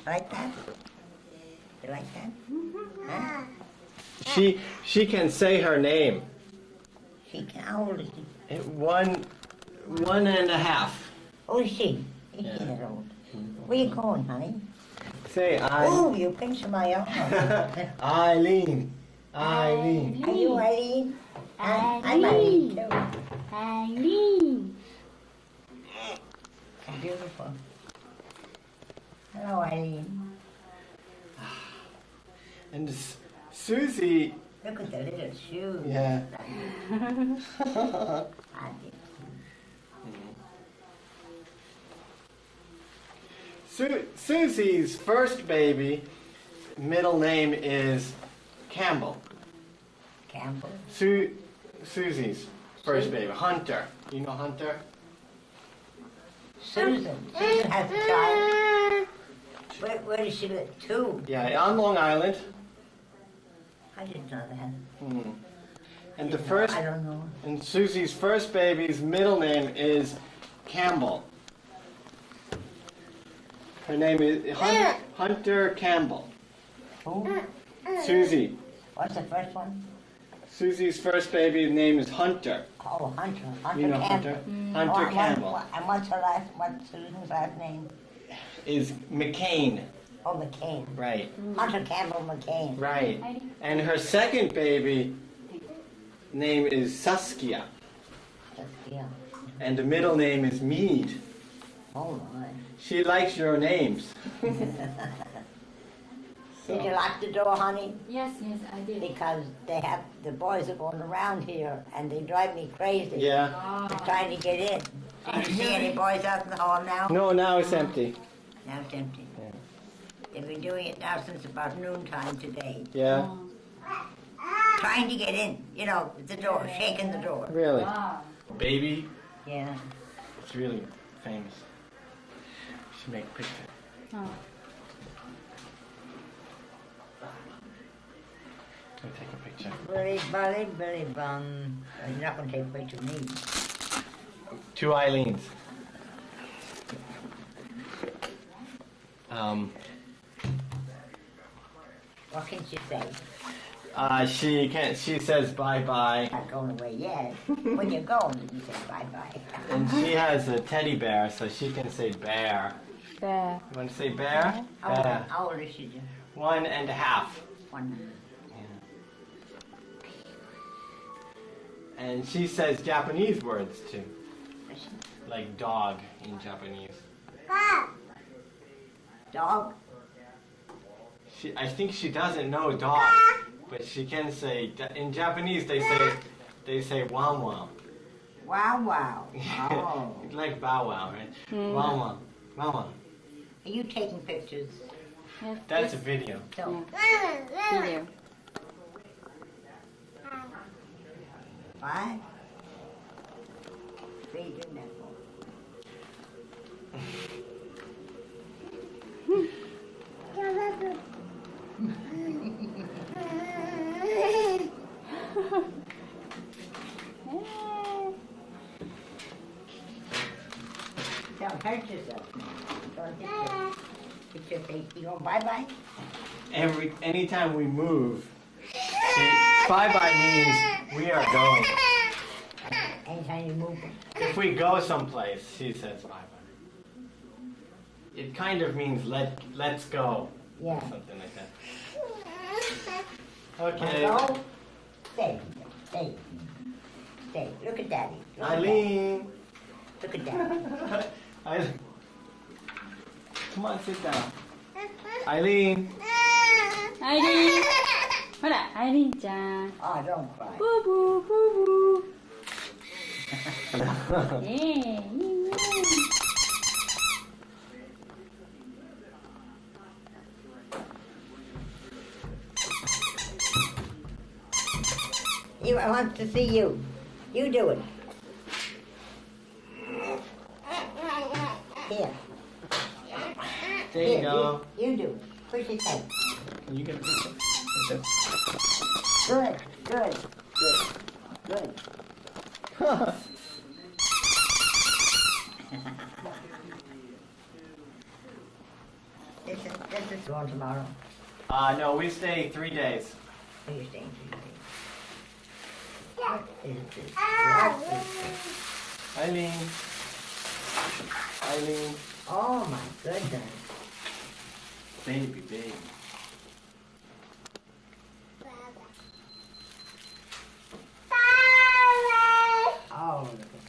Like that? You like that? Huh? She can say her name. She can, how old is she? 1.5. Oh, is she? Is Yeah. she that old? Where you going, honey? Say Oh, you pinched my arm. Aileen. Aileen. Are you Aileen? I'm Aileen. Aileen too. Aileen. Beautiful. Hello, Aileen. And Susie. Look at the little shoes. Yeah. I did. Susie's first baby, middle name is Campbell. Campbell. Susie's first baby, Hunter. You know Hunter? Susan. Susan has a child. Where does she live? 2. Yeah, on Long Island. I didn't know that. And the first, I don't know. and Susie's first baby's middle name is Campbell. Her name is Hunter Campbell. Who? Susie. What's the first one? Susie's first baby's name is Hunter. Oh, Hunter. Hunter You know Campbell. Hunter? Hunter Campbel. And what's Susan's last name? Is McCain. Oh, McCain. Right. Hunter Campbell McCain. Right. And her second baby name is Saskia. Yeah. And the middle name is Mead. Oh, my. She likes your names. Did you lock the door, honey? Yes, I did. Because the boys are going around here and they drive me crazy. Yeah. They're trying to get in. Do you see any boys out in the hall now? No, now it's empty. Now it's empty. Yeah. They've been doing it now since about noontime today. Yeah. Trying to get in, you know, the door, shaking the door. Really? Wow. Baby. Yeah. It's really famous. Should make a picture. Oh. Let me take a picture. Billy bum. You're not going to take a picture of me. 2 Aileens. What can she say? She can't. She says bye bye, Not going away yet. When you're going, you can say bye-bye. and she has a teddy bear, so she can say bear. Bear. You want to say bear? How old, Bear. how old is she? 1.5. 1. And she says Japanese words too, like dog in Japanese. Dog? I think she doesn't know dog, but she can say in Japanese. They say wow wow. Wow, wow. Oh. Like bow wow, right? Wow wow, wow wow. Are you taking pictures? Yes, That's a video. So, video. why? What are you doing that Don't hurt yourself. Don't hit your face. You go bye-bye? Anytime we move, bye bye means we are going. Anytime you move. If we go someplace, she says bye bye. It kind of means let's go. Yeah. Something like that. Okay. Go. Stay. Stay. Stay. Look at Daddy. Look at Daddy. Aileen. Look at Daddy. Aileen. Come on, sit down. Aileen. アイリン。ほら、アイリンちゃん。 Oh, don't cry. ブーブーブーブー。いいね。I want to see you. You do it. Here. There you go. You do it. Push his head. Can you get a picture? Like Good. Good. Good. Good. This is going tomorrow. No, we stay 3 days. Are you staying 3 days? What is this? What is this? Aileen. Aileen. Oh my goodness. Baby, baby. Oh, look at this.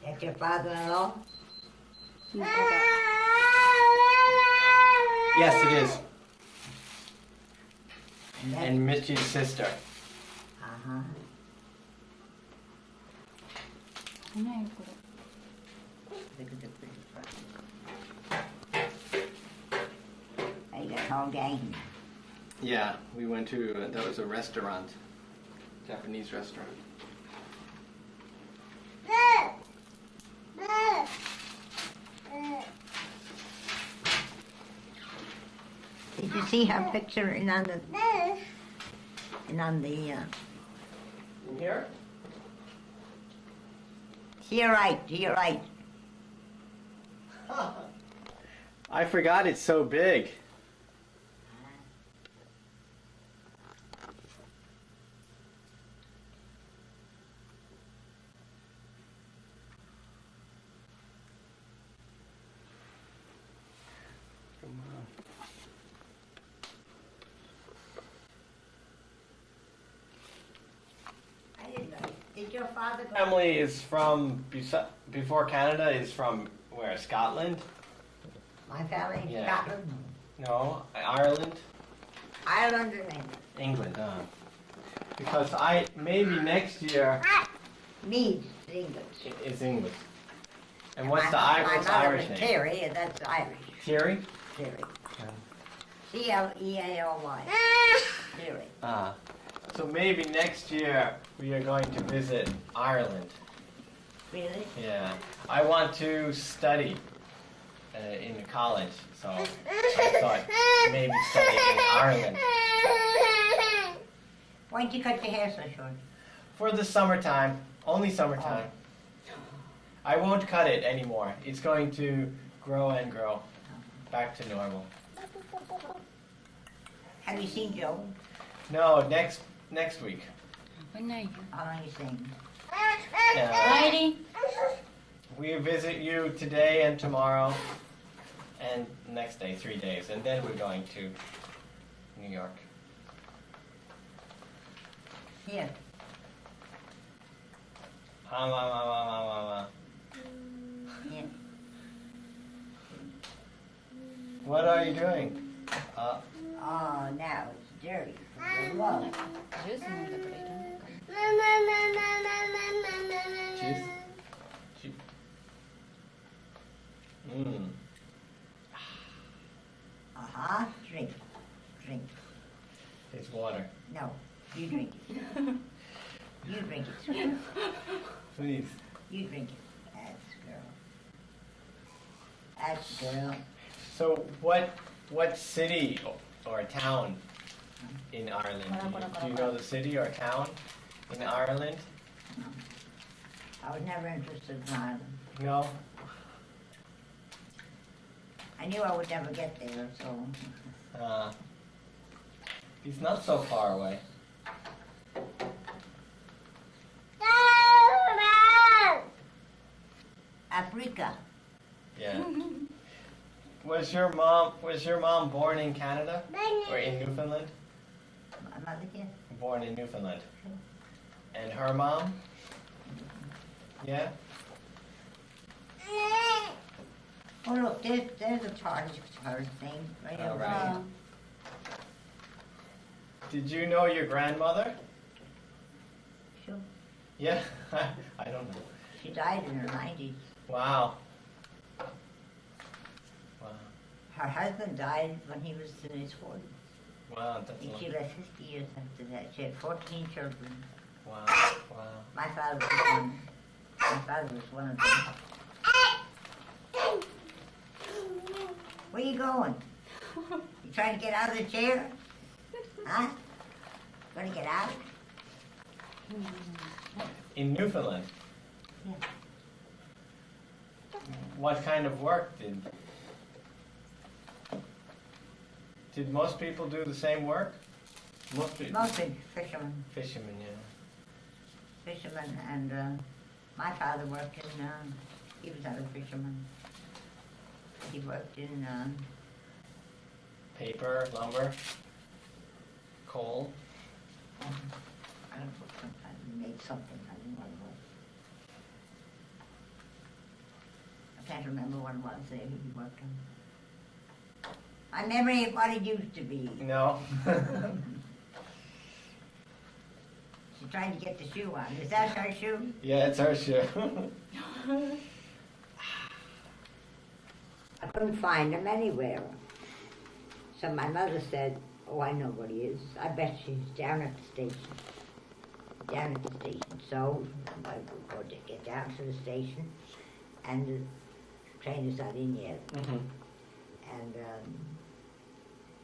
That's your father-in-law? Yes, it is. And that's, And Mitchie's sister. uh-huh. 何これ Look at the pretty front. Hey, that's all gang. Yeah, we went to, that was a restaurant. Japanese restaurant. Did you see her picture in on the In here? to your right, to your right. I forgot it's so big. Come on. I didn't know. Did your father go? Family is from, before Canada, is from where? Scotland? My family in Yeah. Scotland? No, Ireland? Ireland and England. England, because maybe next year Mead, English. is English. And what's the my Irish mother was name? Terry, and that's Irish. Thierry? Terry. Clealy. Terry. So maybe next year we are going to visit Ireland. Really? Yeah. I want to study in college, so I thought maybe study in Ireland. Why'd you cut your hair so short? For the summertime, only summertime. I won't cut it anymore. It's going to grow and grow back to normal. Have you seen Joe? No, next week. 危ないよ How long you seen? Heidi We visit you today and tomorrow, and next day, 3 days, and then we're going to New York. Here. Here. What are you doing? Oh, now it's dirty. Whoa. ジュース飲んでくれるのか Cheese? Uh-huh. Drink. Drink. It's water. No, you drink it. You drink it, sweetie. Please. You drink it. That's girl. That's girl. So what city or town in Ireland? Do you know the city or town in Ireland? I was never interested in Ireland. No? I knew I would never get there, so. He's not so far away. Africa. Yeah. Was your mom born in Canada or in Newfoundland? My mother here. Born in Newfoundland. And her mom? Yeah. Oh, look, there's a charge thing right Oh, over right. there. Did you know your grandmother? Sure. Yeah. I don't know. She died in her 90s. Wow. Wow. Her husband died when he was in his 40s. Wow. That's And a she lived 50 years after that. She had 14 children. wow. Wow. My father was one. My father was one of them. Where you going? You trying to get out of the chair? Huh? Gonna get out? In Newfoundland. Yeah. What kind of work did most people do the same work? Most people. Mostly fishermen. Fishermen, yeah. Fishermen, and my father worked in, he was not a fisherman. He worked in, Paper, lumber, coal. I don't know, sometimes he made something, I don't know what it was. I can't remember what it was that he worked on. My memory of what it used to be. No. She tried to get the shoe on. Is that her shoe? Yeah, it's her shoe. I couldn't find him anywhere. So my mother said, oh, I know what he is. I bet she's down at the station. Down at the station. So I would go to get down to the station, and the train is not in yet. Mm-hmm. And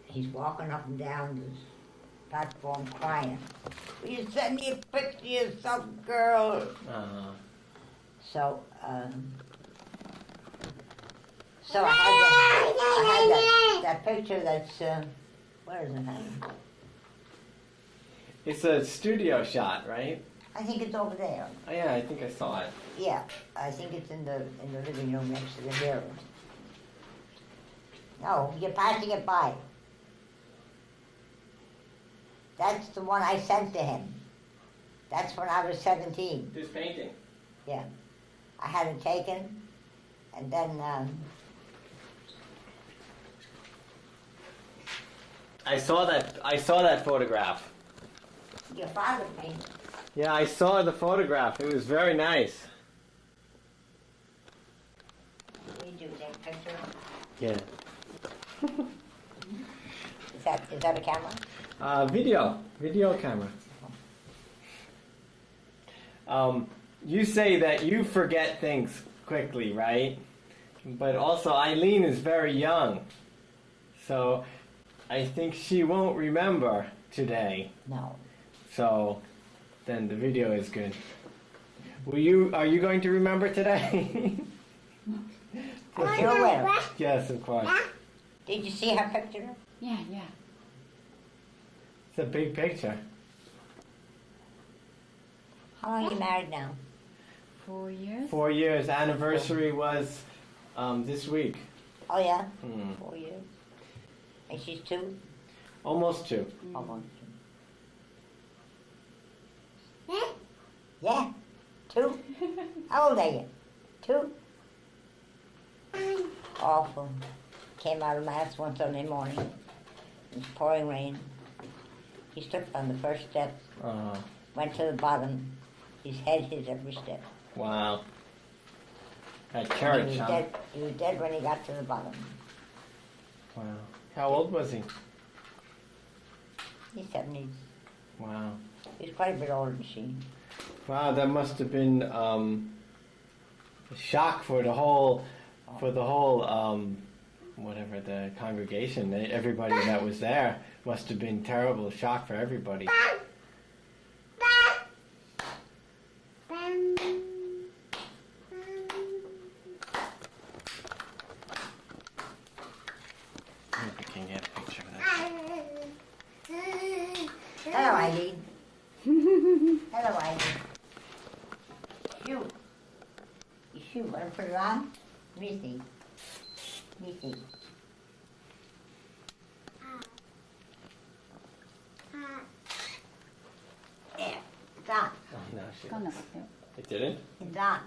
he's walking up and down this platform crying. Will you send me a picture of some girl? So, so I had that picture that's, where is it hanging? It's a studio shot, right? I think it's over there. Oh yeah, I think I saw it. Yeah, I think it's in the living room next to the mirror. No, you're passing it by. That's the one I sent to him. That's when I was 17. This painting. Yeah. I had it taken, and then, I saw that photograph. your father painted. Yeah, I saw the photograph. It was very nice. You do take picture. Yeah. Is that a camera? Video camera. You say that you forget things quickly, right? But also Aileen is very young, so I think she won't remember today. No. So then the video is good. Are you going to remember today? I sure will. Yes, of course. Did you see her picture? Yeah, yeah. It's a big picture. How long are you married now? 4 years. 4 years. Anniversary was this week. Oh yeah? Hmm. 4 years. And she's 2? Almost 2. Almost 2. Yeah? 2? How old are you? 2? Awful. Came out of Mass one Sunday morning. It was pouring rain. He slipped on the first step, went to the bottom. His head hit every step. Wow. At He church, was huh? dead. He was dead when he got to the bottom. Wow. How old was he? He's 70s. Wow. He's quite a bit older than she. Wow, that must have been a shock for the whole, whatever the congregation, everybody that was there. Must have been terrible shock for everybody. Maybe we can get a picture of that. Hello, Aileen. Hello, Aileen. Shoe. Your shoe. Want to put it on? Let me see. Let me see. There. It's on. Oh, no, she つかんなかったよ。 It didn't? It's on.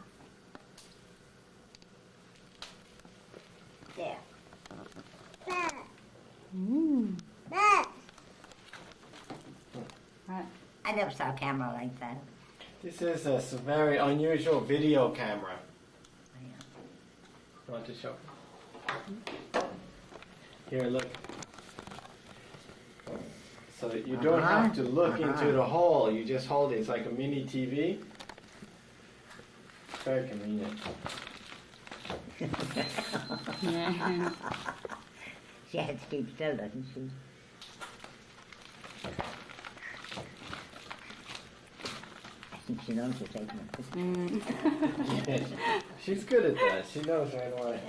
There. Right. I never saw a camera like that. This is a very unusual video camera. You want to show? Here, look. So that you don't have to look into the hole. You just hold it. It's like a mini TV. Very convenient. Yeah. She has to keep still, doesn't she? think she knows to take me. She's good at that. She knows right away.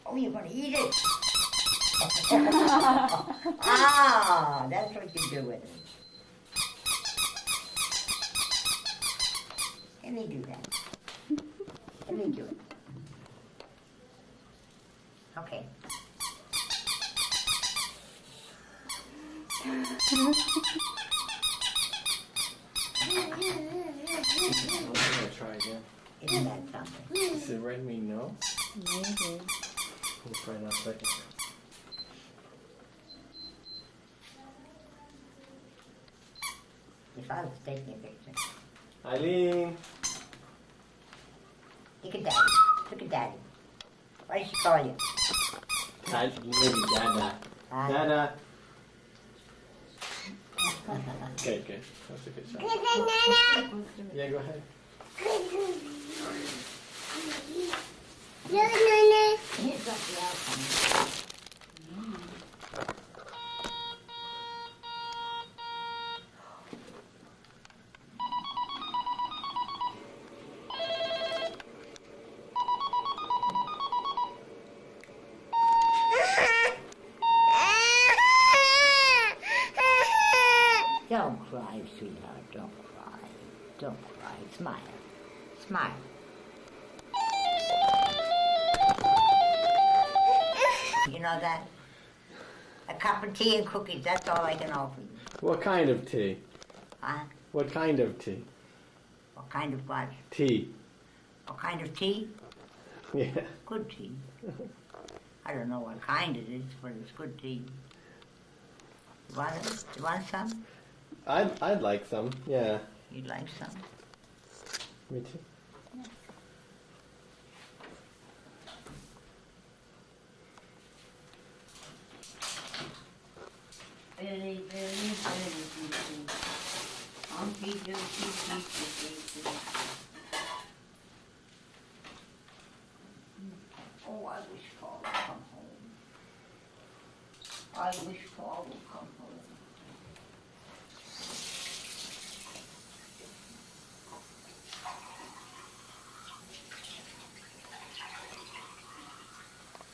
Oh, you're going to eat it? Ah, that's what you do with it. Let me do that. Let me do it. Okay. I'm gonna try again. Isn't that something? Does it red mean no? Maybe. We'll try in a second. Your father's taking a picture. Aileen. Look at Daddy. Look at Daddy. What does she call you? Maybe Dada. Huh? Dada. Okay, good. That's a good shot. Yeah, go ahead. Here's what the outcome. Don't cry, sweetheart. Don't cry. Don't cry. Smile. Smile. You know that? A cup of tea and cookies, that's all I can offer you. What kind of tea? Huh? What kind of tea? What kind of what? Tea. What kind of tea? Yeah. Good tea. I don't know what kind it is, but it's good tea. You want it? You want some? I'd like some. Yeah. You'd like some? Me too. Billy, Billy, Billy, Humpty Dumpty, Oh, I wish Paul would come home. I wish Paul would come home.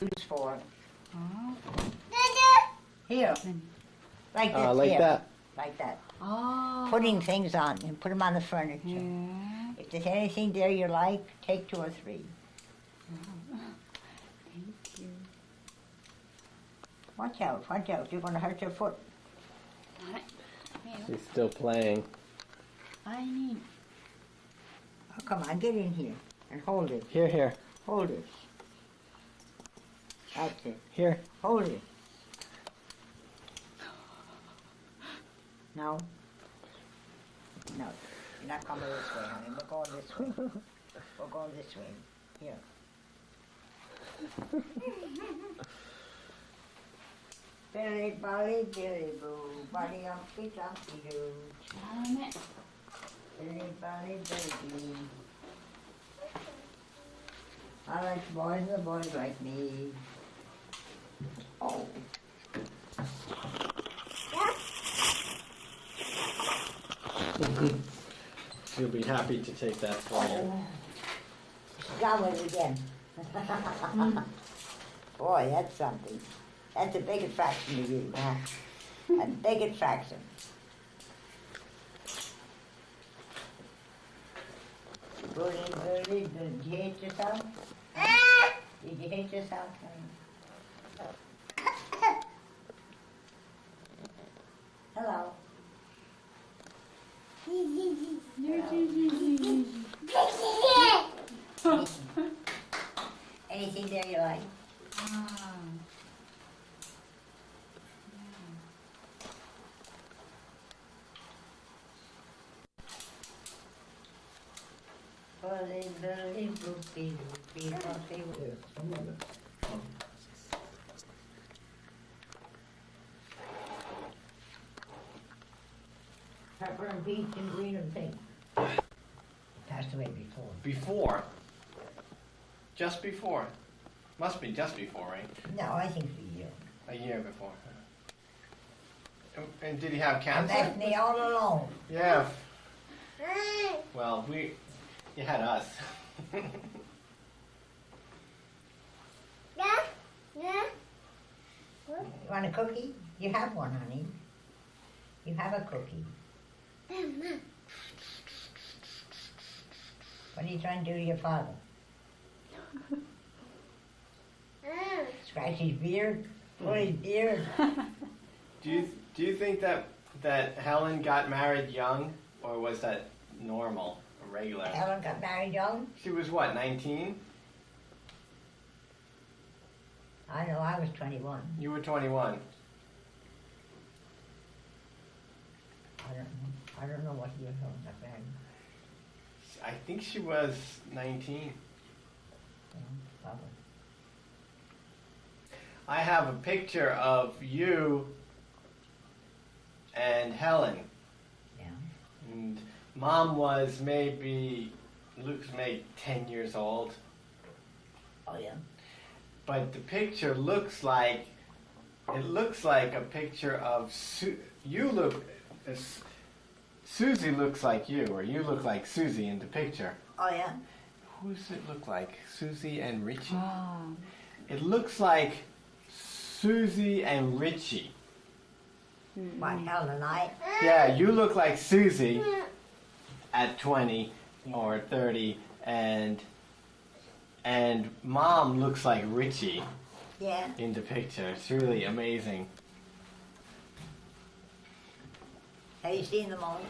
Who's for? Here. Like this, Like here. that. Like that. Oh. Putting things on and put them on the furniture. Yeah. If there's anything there you like, take 2 or 3. Thank you. Watch out, you're going to hurt your foot. She's still playing. Aileen. Oh, come on, get in here and hold it. Here. Hold it. That's it. Here. Hold it. No? No. You're not coming this way, honey. We're going this way. We're going this way. Here. Billy, Bolly, Billy, Boo, Bolly, Umpty, Dumpty, Doo. Billy, Bolly, Billy. I like the boys and the boys like me. Oh. She'll be happy to take that for you. She's gone with it again. Boy, that's something. That's a big attraction to you, huh? A big attraction. Birdie, birdie, did you hit yourself? Did you hit yourself? Hello. Anything there you like? Birdie, birdie, bloopy, bloopy, bloopy. Pepper and peach and green and pink. Passed away before. Before? Just before. Must be just before, right? No, I think a year. A year before. And did he have And cancer? left me all alone. Yeah. Well, you had us. You want a cookie? You have one, honey. You have a cookie. What are you trying to do to your father? Scratch his beard? Pull his beard? Do you think that Helen got married young, or was that normal, or regular? Helen got married young? She was what, 19? I know, I was 21. You were 21. I don't know what year Helen got married. I think she was 19. Probably. I have a picture of you and Helen. Yeah. And Mom was Luke's maybe 10 years old. Oh, yeah. But the picture looks like a picture of Susie looks like you, or you look like Susie in the picture. Oh, yeah. Who does it look like? Susie and Richie? Oh. It looks like Susie and Richie. What, Helen and I? Yeah, you look like Susie at 20 or 30, and Mom looks like Richie Yeah. in the picture. It's really amazing. Have you seen them all?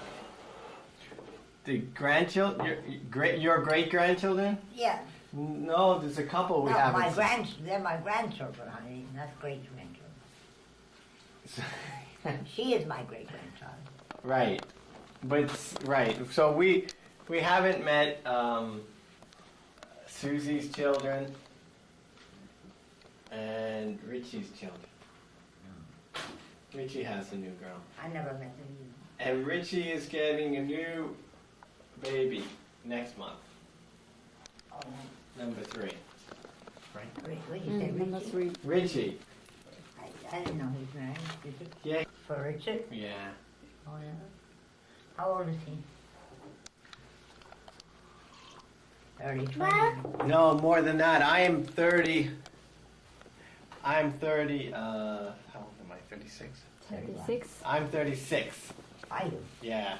The grandchildren, your great grandchildren? Yeah. No, there's a couple we No, haven't. they're my grandchildren, honey. Not great grandchildren. She is my great grandchild. Right, but right. So we haven't met Susie's children and Richie's children. Richie has a new girl, I never met them. and Richie is getting a new baby next month, Oh, number 3. Right, what did you say, Number Richie? 3. Richie. I didn't know his name. Did you? Yeah. For Richard? Yeah. Oh, yeah. How old is he? 30, 20? No, more than that. I am 30. I'm 30. How old am I? 36. 36. I'm 36. I do. Yeah.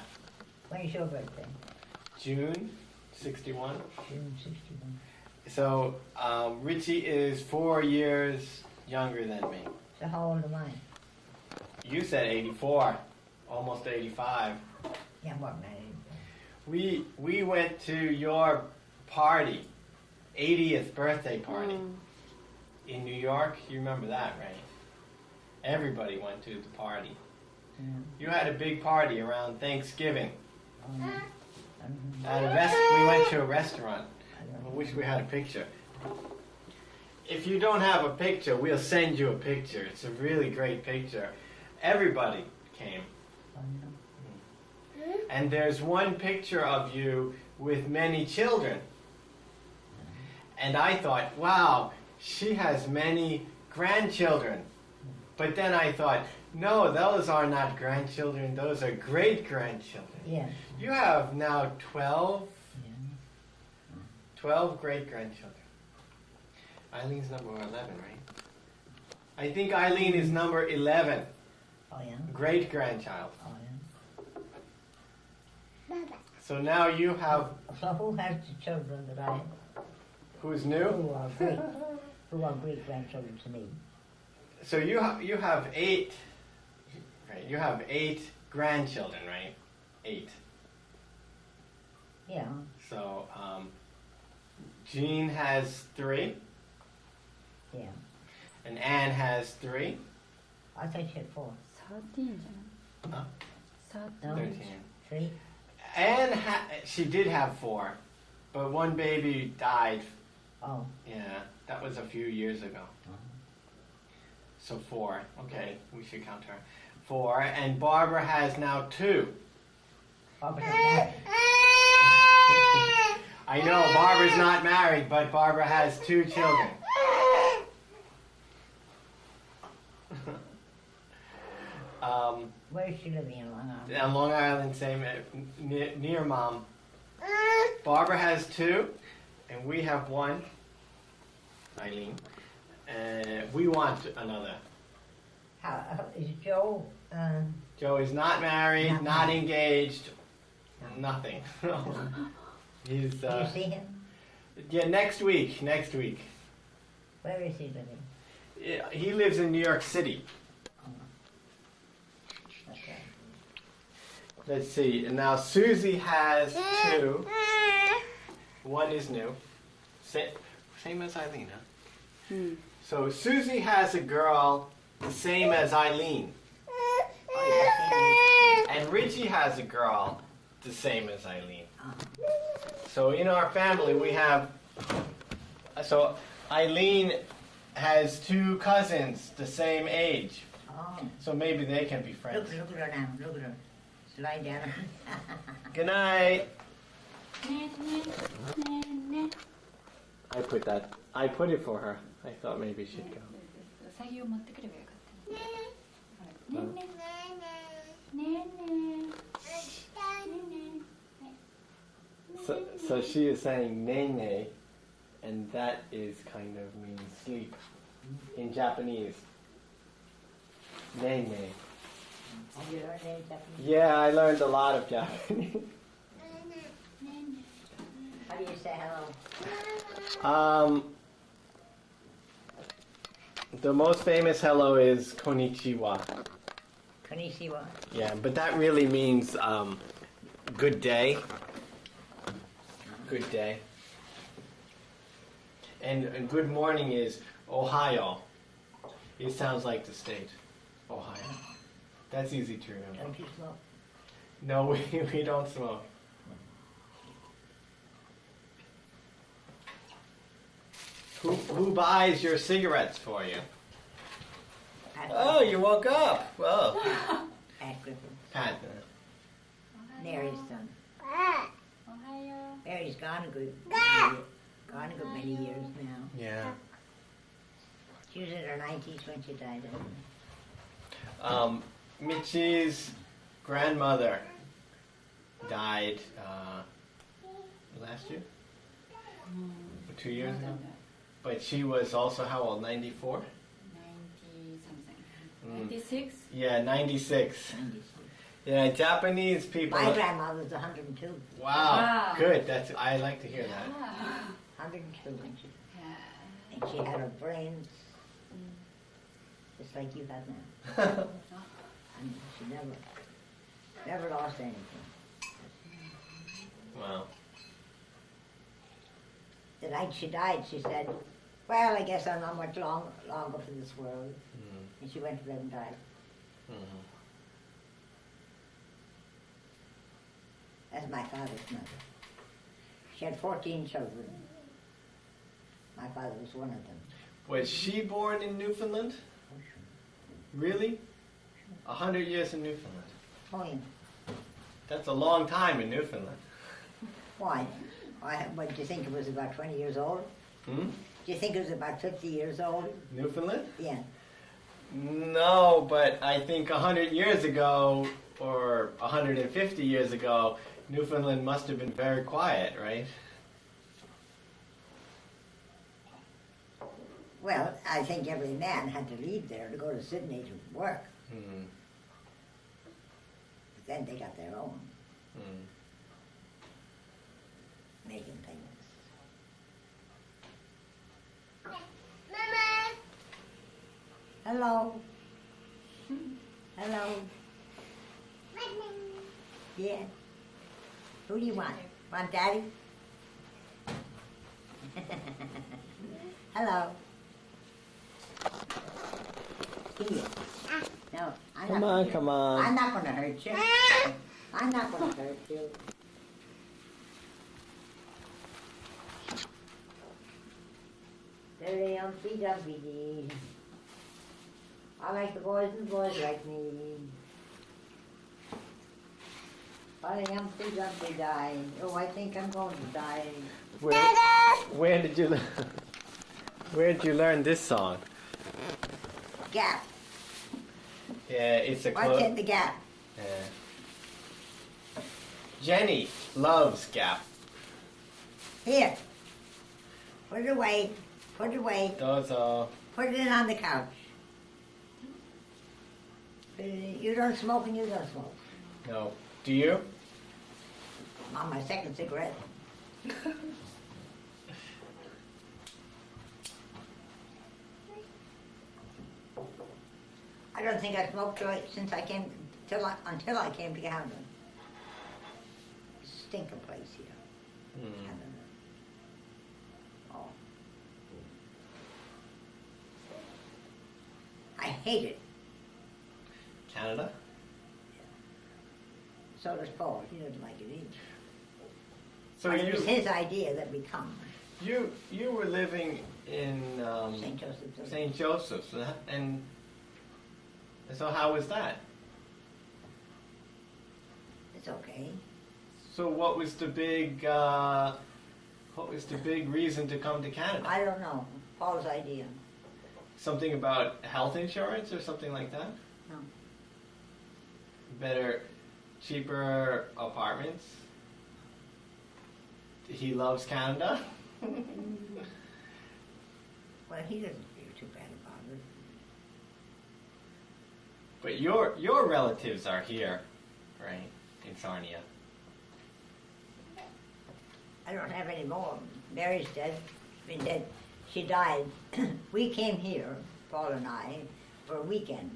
When is your birthday? June 61. June 61. So Richie is 4 years younger than me. So how old am I? You said 84, almost 85. Yeah, what, man? We went to your party, 80th birthday party in New York. You remember that, right? Everybody went to the party. Yeah. You had a big party around Thanksgiving. I We went to a restaurant. don't I know. wish we had a picture. If you don't have a picture, we'll send you a picture. It's a really great picture. Everybody came. I don't know. And there's one picture of you with many children. And I thought, wow, she has many grandchildren. But then I thought, no, those are not grandchildren. Those are great-grandchildren. Yeah. You have now 12 Yeah. great-grandchildren. Eileen's number 11, right? I think Aileen is number 11, Oh, yeah. great-grandchild. Oh, yeah. So now you have, So who has the children that I have? who's new? Who are great grandchildren to me? So you have 8, right? You have 8 grandchildren, right? 8. Yeah. So Jean has 3, Yeah. and Anne has 3. I thought you had 4. 13. Huh? 13. No. 13. 3? Anne, she did have 4, but one baby died. Oh. Yeah, that was a few years ago. Uh-huh. So 4. Okay, we should count her. 4, and Barbara has now 2. Barbara has 9. I know Barbara's not married, but Barbara has 2 children. Where is she living in Long Island? On Long Island, same near Mom. Barbara has 2, and we have 1. Aileen, and we want another. How is Joe? Joe is not married, Not not married. engaged, nothing. He's Do you see him? yeah, next week. Next week. Where is he living? Yeah, he lives in New York City. Okay. Let's see. Now Susie has 2. 1 is new. Same as Aileen, huh? Hmm. So Susie has a girl the same as Aileen. And Richie has a girl the same as Aileen. So in our family we have, so Aileen has 2 cousins the same age. Oh. So maybe they can be friends. Look at her now. Look at her. Slide down. Good night. ねねねね I put it for her. I thought maybe she'd go. うさぎを持ってくればよかったね。ねねねねね So she is saying nene, and that is kind of means sleep in Japanese. Nene. Have you learned any Japanese? Yeah, I learned a lot of Japanese. How do you say hello? The most famous hello is konnichiwa. Konnichiwa. Yeah, but that really means good day. Good day. And good morning is Ohio. It sounds like the state. Ohio. That's easy to remember. Don't you smoke? No, we don't smoke. Who buys your cigarettes for you? Oh, you woke up. Well, Pat Griffin. Pat. Mary's son. おはよう。 Mary's gone a good many years now. Yeah. She was in her 90s when she died. Michi's grandmother died last year? Or 2 years ago? But she was also how old? 94? 90 something. Mm. 96? Yeah, 96. 96. Yeah, Japanese people. My grandmother was 102. Wow, Wow. good. I like to hear that. 102 when she, Yeah. and she had her brains just like you have now. And she never lost anything. Wow. The night she died, she said, well, I guess I'm not much longer for this world. Mm. And she went to bed and died. Mhm. That's my father's mother. She had 14 children. My father was one of them. Was she born in Newfoundland? Really? 100 years in Newfoundland. Oh, yeah. That's a long time in Newfoundland. Why? What, do you think it was about 20 years old? Hmm? Do you think it was about 50 years old? Newfoundland? Yeah. No, but I think 100 years ago, or 150 years ago, Newfoundland must have been very quiet, right? Well, I think every man had to leave there to go to Sydney to work. Hmm. But then they got their own Hmm. making things. Hello. Hello. Yeah. Who do you want? Want Daddy? Hello. Here. No, Come on, come on. I'm not going to hurt you. I'm not going to hurt you. Dirty Humpty Dumpty Dee. I like the boys and the boys like me. Funny, Humpty Dumpty died. Oh, I think I'm going to die. Where did you learn this song? Gap. Yeah, it's a What's quote. in the gap? Yeah. Jenny loves Gap. Here. Put it away. Put it away. Those are. Put it in on the couch. You don't smoke and you don't smoke. No. Do you? I'm on my second cigarette. I don't think I smoked since I came until I came to Canada. Stinker place here. I don't know. Oh. I hate it. Canada? So does Paul. He doesn't like it either. So But it was his idea that we come. you were living in St. Joseph's. St. Joseph's, and so how was that? It's okay. So what was the big reason to come to Canada? I don't know. Paul's idea. Something about health insurance or something like that? No. Better, cheaper apartments? He loves Canada? Well, he doesn't feel too bad about it. But your relatives are here, right? In Sarnia. I don't have any more. Mary's dead. Been dead. She died. We came here, Paul and I, for a weekend.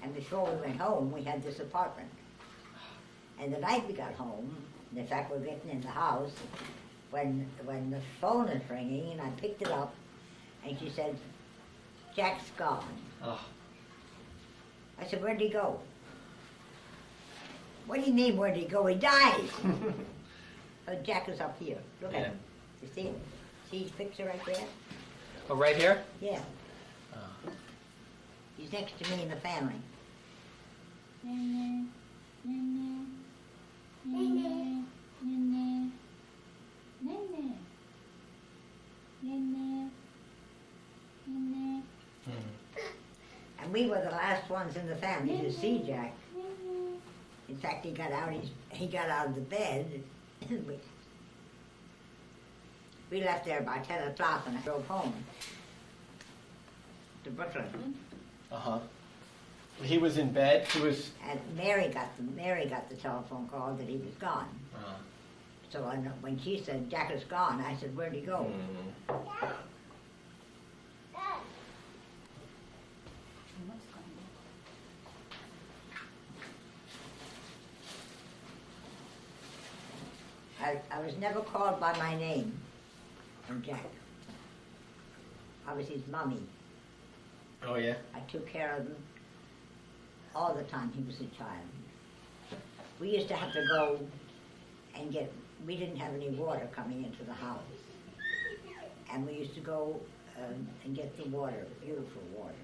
And before we went home, we had this apartment. And the night we got home, in fact, we're getting in the house, when the phone is ringing, and I picked it up, and she said, "Jack's gone." Oh, I said, "Where'd he go?" "What do you mean, where'd he go? He died." Oh, Jack is up here. Look at Yeah. him. You see him? See his picture right there? oh right here? Yeah. Oh. He's next to me in the family. Nene, nene, nene, nene, nene, nene, nene, And we were the last ones in the family to see Jack. nene. In fact, he got out of the bed. We left there by 10 o'clock and I drove home to Brooklyn. Uh-huh. He was in bed. He was. And Mary got the telephone call that he was gone. So when she said Jack is gone, I said, "Where'd he go?" I was never called by my name from Jack. I was his mummy. Oh yeah. I took care of him all the time he was a child. We used to have to go and we didn't have any water coming into the house. And we used to go and get the water, beautiful water.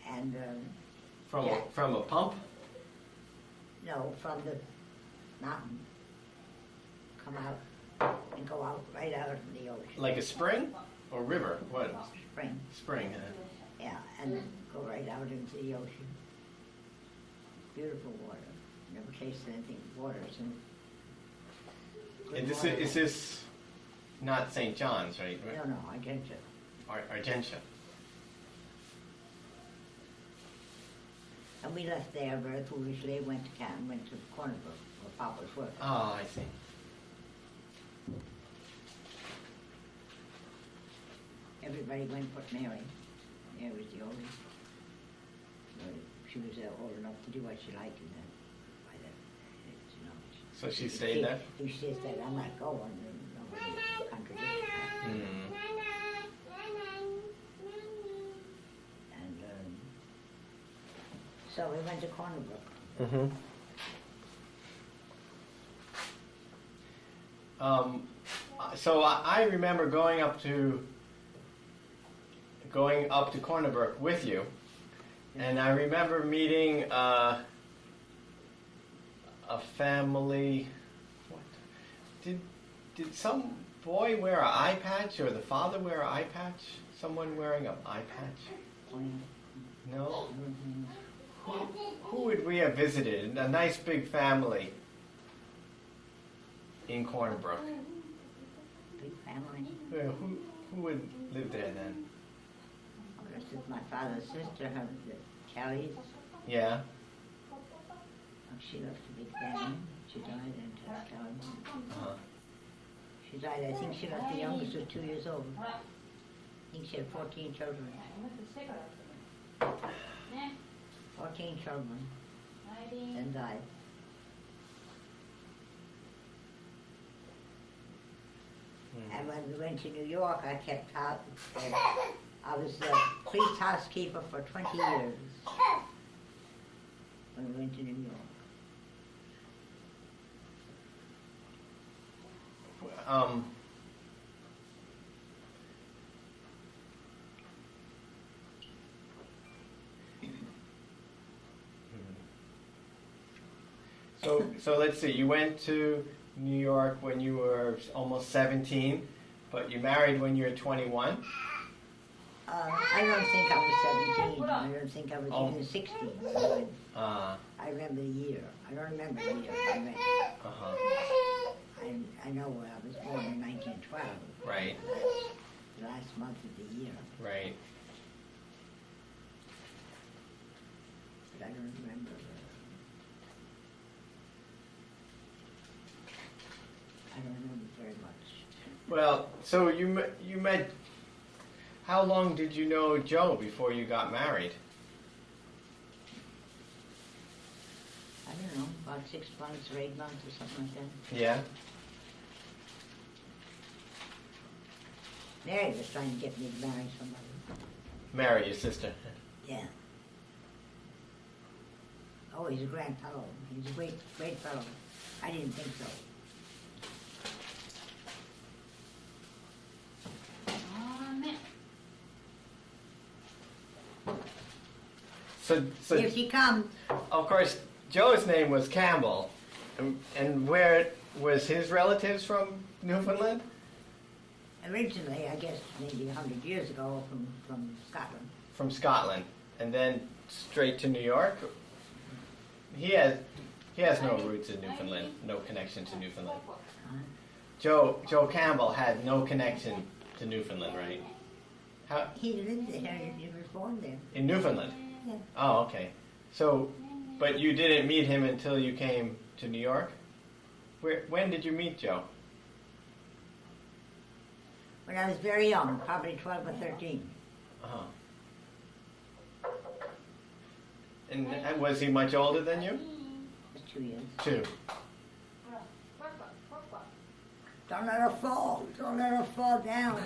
And From a pump. no, from the mountain. Come out and go out right out into the ocean. Like a spring or river? What? Spring. Spring. Yeah, and then go right out into the ocean. Beautiful water. Never tasted anything water since. And is this not St. John's, right? No, Argentina. Argentia. And we left there very foolishly, went to Cornerbrook, where Papa's work. Oh, I see. Everybody went but Mary. Mary was the oldest. She was old enough to do what she liked, and then by then, you know. So she stayed there? She said, "I'm not going," and nobody contradicted her. And so we went to Cornerbrook. Mm-hmm. So I remember going up to Cornerbrook with you, and I remember meeting a a family. What? Did some boy wear an eye patch, or the father wear an eye patch? Someone wearing an eye patch? No. Who would we have visited? A nice big family in Cornbrook. Big family. Who would live there then? This is my father's sister, her, the Kellys. Yeah. She left a big family. She died in Kelly. Uh-huh. She died, I think she left the youngest was 2 years old. I think she had 14 children. 14 children. And died. And when we went to New York, I kept house. I was the priest housekeeper for 20 years when we went to New York. So let's see. You went to New York when you were almost 17, but you married when you were 21. I don't think I was 17. I don't think I was even 16. I remember the year. I don't remember the year. I know where I was born in 1912. Right. The last month of the year. Right. But I don't remember. I don't remember very much. Well, so you met. How long did you know Joe before you got married? I don't know, about 6 months or 8 months or something like that. Yeah. Mary was trying to get me to marry somebody. Mary, your sister. Yeah. Oh, he's a grand fellow. He's a great, great fellow. I didn't think so. So Here she comes. of course, Joe's name was Campbell, and where was his relatives from? Newfoundland. Originally, I guess maybe 100 years ago, from Scotland. From Scotland, and then straight to New York. He has no roots in Newfoundland, no connection to Newfoundland. Joe Campbell had no connection to Newfoundland, right? How He lived there. He was born there. in Newfoundland? Yeah. Oh, okay. So, but you didn't meet him until you came to New York? When did you meet Joe? When I was very young, probably 12 or 13. Uh-huh. And was he much older than you? Just 2 years. 2. Don't let her fall. Don't let her fall down.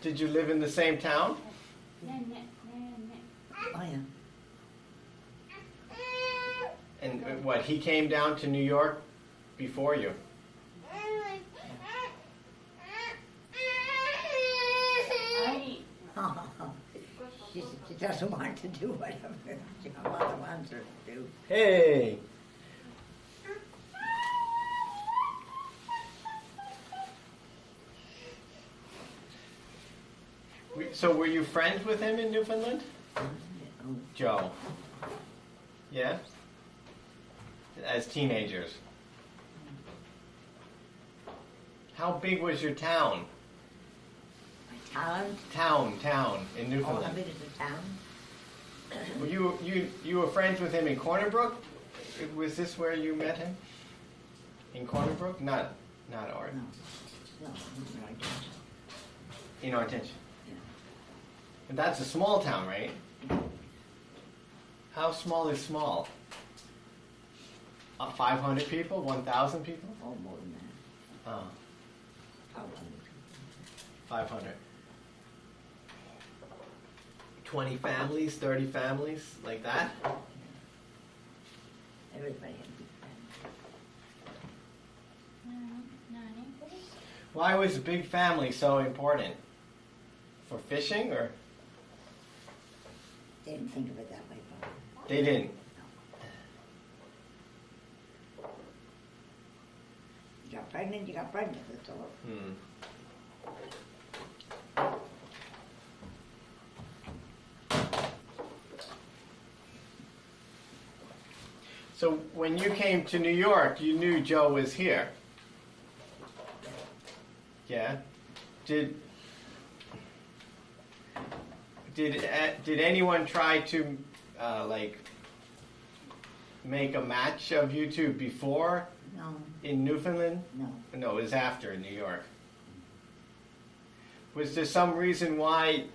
Did you live in the same town? Oh, yeah. And what, he came down to New York before you? She doesn't want to do whatever her mother wants her to do. Hey! So were you friends with him in Newfoundland? Oh, Joe. Yeah? As teenagers. How big was your town? my Town in Oh, how Newfoundland. big is the town? Were you were friends with him in Corner Brook? Was this where you met him? In Corner Brook? Not Art. No, I don't. In Artentia. Yeah. And that's a small town, right? How small is small? 500 people? 1,000 people? Oh, more than that. Oh, Probably. 500. 20 families, 30 families, like that? Everybody had big families. Why was a big family so important? For fishing, or? They didn't think of it that way, Bob. They didn't. got pregnant, you got pregnant, that's all. Hmm. So when you came to New York, you knew Joe was here. Yeah. Did anyone try to like make a match of you two before No, in Newfoundland? no. No, it was after in New York. Was there some reason why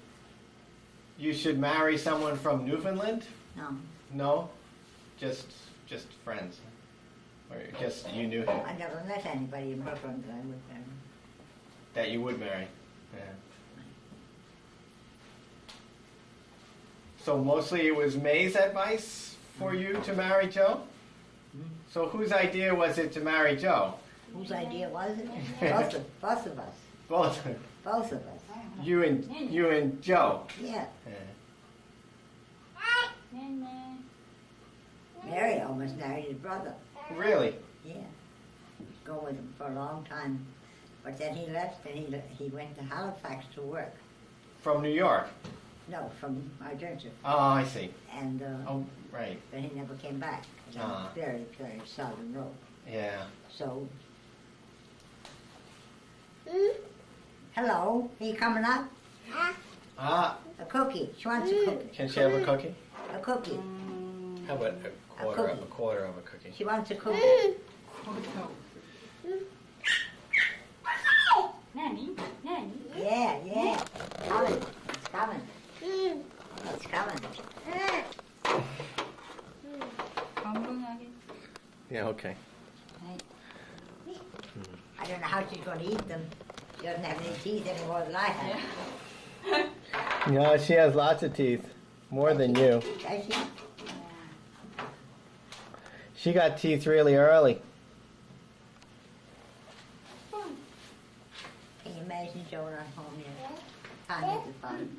you should marry someone from Newfoundland? No, No, just friends, or just you knew him I never met anybody in Brooklyn that I would marry. that you would marry. Yeah. So mostly it was May's advice for you to marry Joe. So whose idea was it to marry Joe? Whose idea was it? Both of us. Both. Both of us. You and Joe. Yeah. Yeah. Mary almost married his brother. Really? Yeah. Go with him for a long time. But then he left and he went to Halifax to work. From New York. No, from Argentina. Oh, I see. And Oh, right. then he never came back. It was Ah. a very, very southern road. Yeah. So. Hello, are you coming up? Ah, A cookie. She wants a cookie. can she have a cookie? A cookie. How about cookie. a quarter of a cookie? She wants a cookie. Nanny? Nanny? Yeah, yeah. Coming. It's coming. It's coming. Yeah. Okay. I don't know how she's going to eat them. She doesn't have any teeth anymore than I have. No, she has lots of teeth, more than you. Does she? She got teeth really early. Can you imagine Joe not home yet? Time is fun.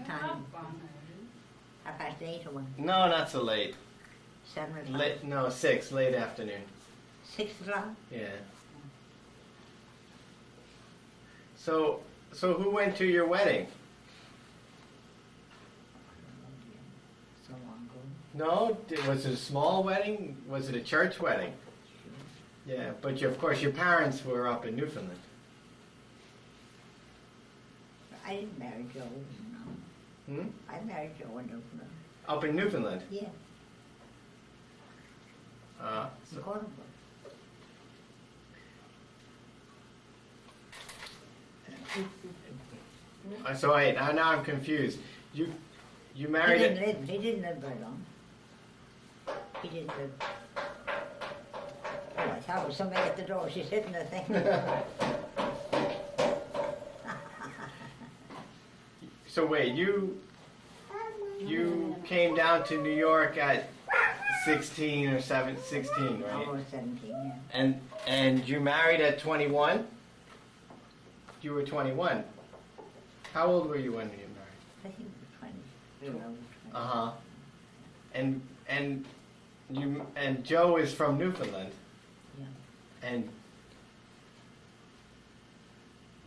Time. 8:30 or one? No, not so late. 7 o'clock? Late, no, 6, late afternoon. 6 o'clock? Yeah. So who went to your wedding? So long ago. No, was it a small wedding? Was it a church wedding? Yeah, but of course your parents were up in Newfoundland. I didn't marry Joe. No. Hmm? I married Joe in Newfoundland. Up in Newfoundland. Yeah, So, in Cornwall. so wait, now I'm confused. You He married didn't it. live. He didn't live very long. He didn't live. Oh, I thought it was somebody at the door. She's hitting the thing. So wait, you came down to New York at 16 or 16, right? Almost 17, yeah. And you married at 21? You were 21. How old were you when you married? I think it was 20. Real old, 20. Uh-huh. And Joe is from Newfoundland. Yeah. And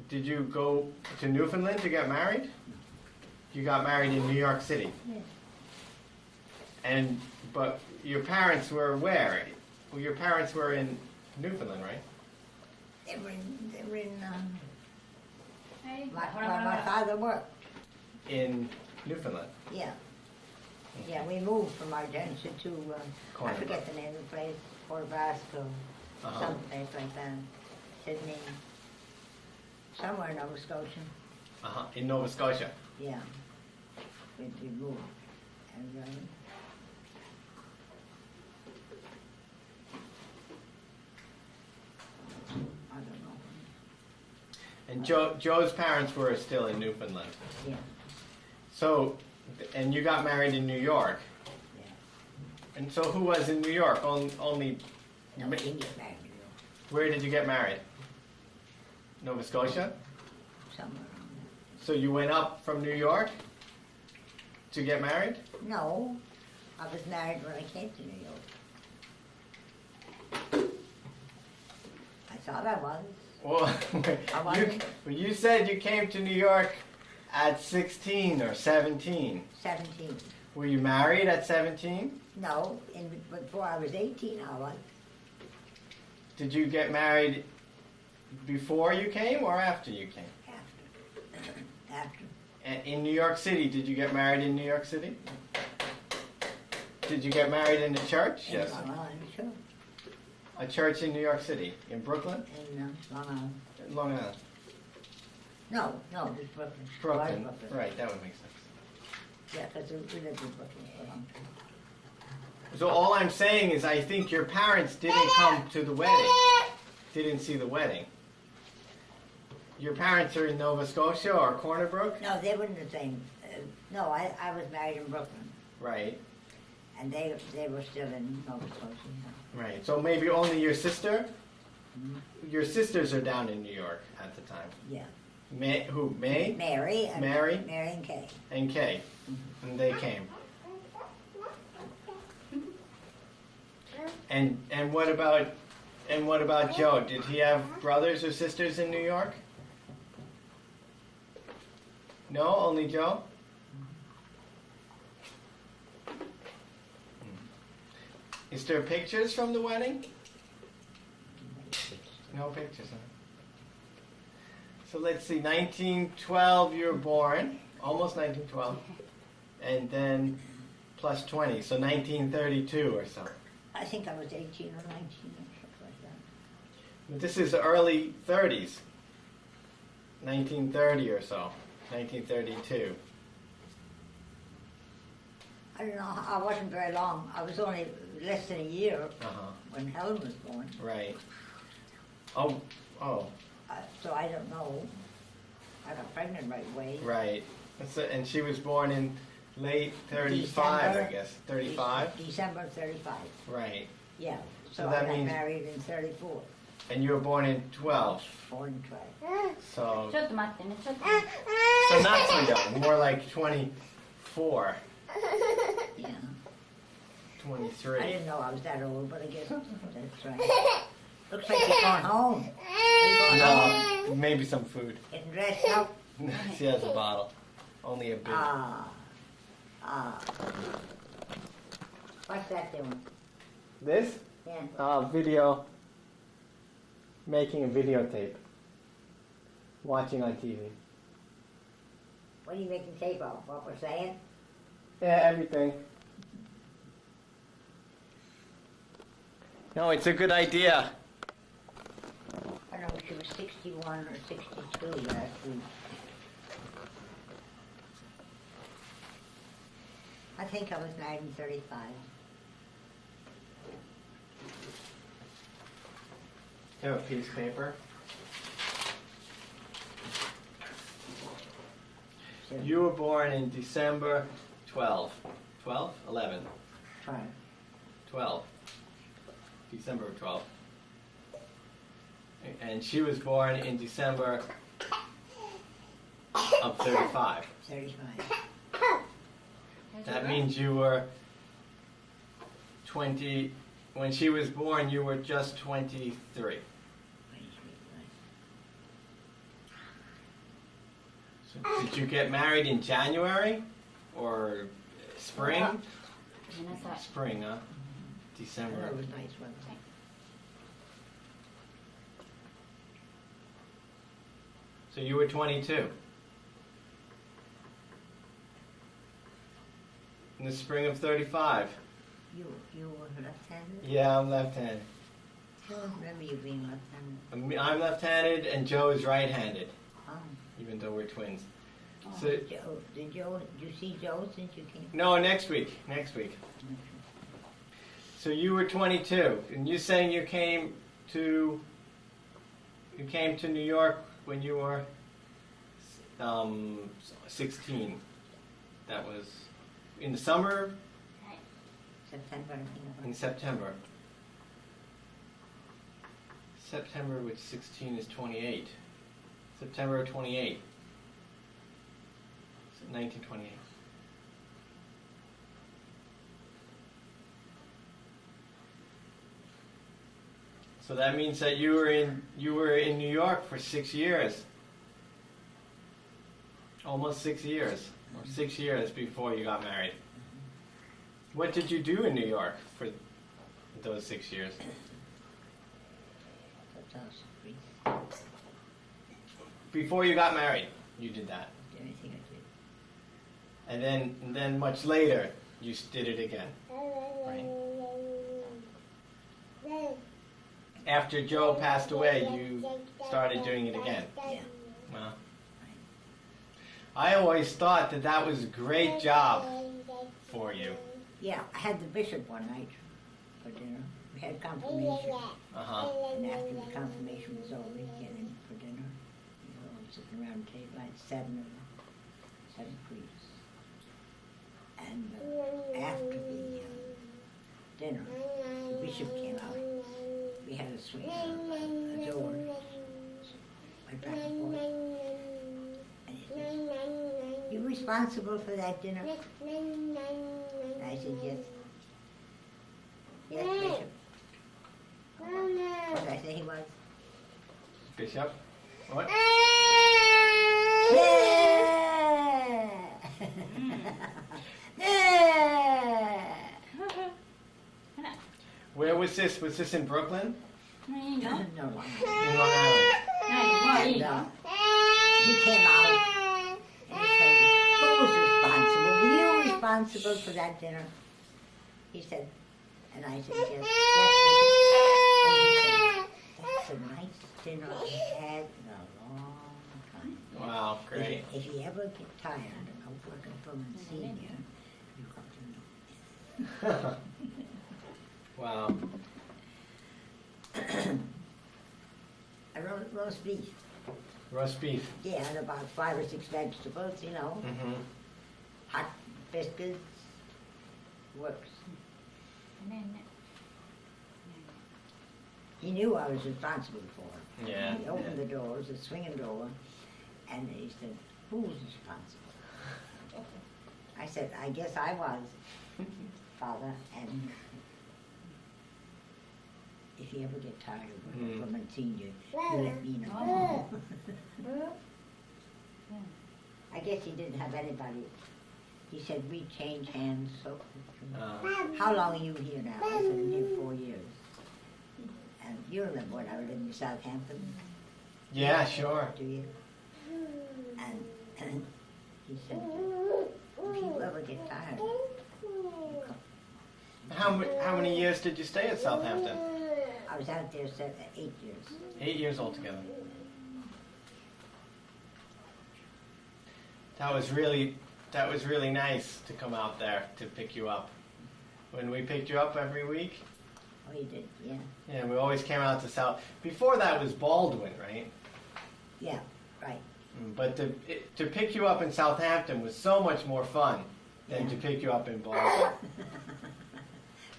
did you go to Newfoundland to get married? You got married in New York City. Yeah. But your parents were where? Well, your parents were in Newfoundland, right? They were in my father worked. In Newfoundland. Yeah. Yeah, we moved from Argentina to, I Cornwall. forget the name of the place, Port Vasco, Uh-huh. some place like that. Sydney. Somewhere in Nova Scotia. Uh-huh. In Nova Scotia. Yeah. We moved. And, I don't know. And Joe's parents were still in Newfoundland. Yeah. So, and you got married in New York. Yeah. And so who was in New York? Only No, we didn't get married, you know, where did you get married? Nova Scotia? somewhere around there. So you went up from New York to get married? No, I was married when I came to New York. I thought I was. Well, I wasn't. you said you came to New York at 16 or 17. 17. Were you married at 17? No, before I was 18, I was. Did you get married before you came or after you came? After. After. In New York City, did you get married in New York City? Did you get married in a church? In Long Island, sure. A church in New York City? In Brooklyn? In Long Island. Long Island. No, it was Brooklyn. Brooklyn. Brooklyn. Right, that would make sense. Yeah, because we lived in Brooklyn for a long time. So all I'm saying is I think your parents didn't come to the wedding. Didn't see the wedding. Your parents are in Nova Scotia or Corner Brook? No, they weren't the same. No, I was married in Brooklyn. Right. And they were still in Nova Scotia. Right. So maybe only your sister? Mm-hmm. Your sisters are down in New York at the time. Yeah. Who? May? Mary. Mary? Mary and Kay. And Kay. Mm-hmm. And they came. And what about Joe? Did he have brothers or sisters in New York? No, only Joe? Is there pictures from the wedding? No pictures, huh? So let's see, 1912 you were born, almost 1912, and then plus 20, so 1932 or so. I think I was 18 or 19 or something like that. But this is early 30s, 1930 or so, 1932. I don't know, I wasn't very long. I was only less than a year when Helen was born. Right. Oh. So I don't know. I got pregnant right away. Right. And she was born in late 35, December, I guess. 35? December 35. Right. Yeah. So So that I got means- married in 34. And you were born in 12. Born in 12. So, ちょっと待ってね、ちょっと待って。 so not so young, more like 24, Yeah. I 23. didn't know I was that old, but I guess that's right. Looks like you're going home. You're going home. No, maybe some food. Getting dressed up. She has a bottle. Only a bit. Ah. What's that doing? This? Yeah. Video. Making a videotape. Watching on TV. What are you making tape of? What we're saying? Yeah, everything. No, it's a good idea. I don't know, she was 61 or 62 last week. I think I was married in 35. You have a piece of paper? So, You were born in December 12. 12? 11. try. 12. December of 12. And she was born in December of 35. 35. That means you were 20. When she was born, you were just 23. So did you get married in January or spring? ごめんなさい。 Spring, huh? I December. thought it was nice weather. So you were 22. In the spring of 35. You were left-handed? Yeah, I'm left-handed. I don't remember you being left-handed. I'm left-handed and Joe is right-handed, Oh. even though we're twins. Oh, So- did you see Joe since you came? No, next week. So you were 22, and you saying you came to New York when you were 16. That was in the summer, September, I think. in September. September with 16 is 28. September of 28. 1928. So that means that you were in New York for 6 years. Almost 6 years. Or 6 years before you got married. What did you do in New York for those 6 years? Before you got married, you did that. Anything I did. And then much later, you did it again. Right? After Joe passed away, you started doing it again. Yeah. Wow. I always thought that was a great job for you. Yeah, I had the bishop one night for dinner. We had confirmation. Uh-huh. And after the confirmation was over, we get in for dinner. We were all sitting around the table. I had seven priests. And after the dinner, the bishop came out. We had a swing, a door. Went back and forth. And he said, "You responsible for that dinner?" And I said, "Yes." "Yes, Bishop." What did I say he was? Bishop? What? Where was this? Was this in Brooklyn? No, In Long Island. And, he came out and said, "Who was responsible? Were you responsible for that dinner?" He said, and I said, "Yes, yes, Bishop." And he said, "That's a nice dinner I had in a long time." Wow, great. If you ever get tired of working for Monsignor, you come to know. Wow. I wrote roast beef. Roast beef. Yeah, and about 5 or 6 vegetables, Mm-hmm. hot biscuits, works. He knew I was responsible for it. Yeah. He opened the door, it was a swinging door, and he said, "Who's responsible?" I said, "I guess I was, Father, and if you ever get tired of working for Monsignor, you let me know." I guess he didn't have anybody. He said, "We change hands so quickly." "How long are you here now?" I said, "I'm here 4 years." And you remember when I was living in Southampton? Yeah, sure. Do you? And he said, "If you ever get tired, you come." How many years did you stay at Southampton? I was out there 8 years. 8 years altogether. That was really nice to come out there to pick you up. When we picked you up every week. Oh, he did, yeah. Yeah, we always came out to South. Before that was Baldwin, right? Yeah, right. But to pick you up in Southampton was so much more fun than to pick you up in Baldwin.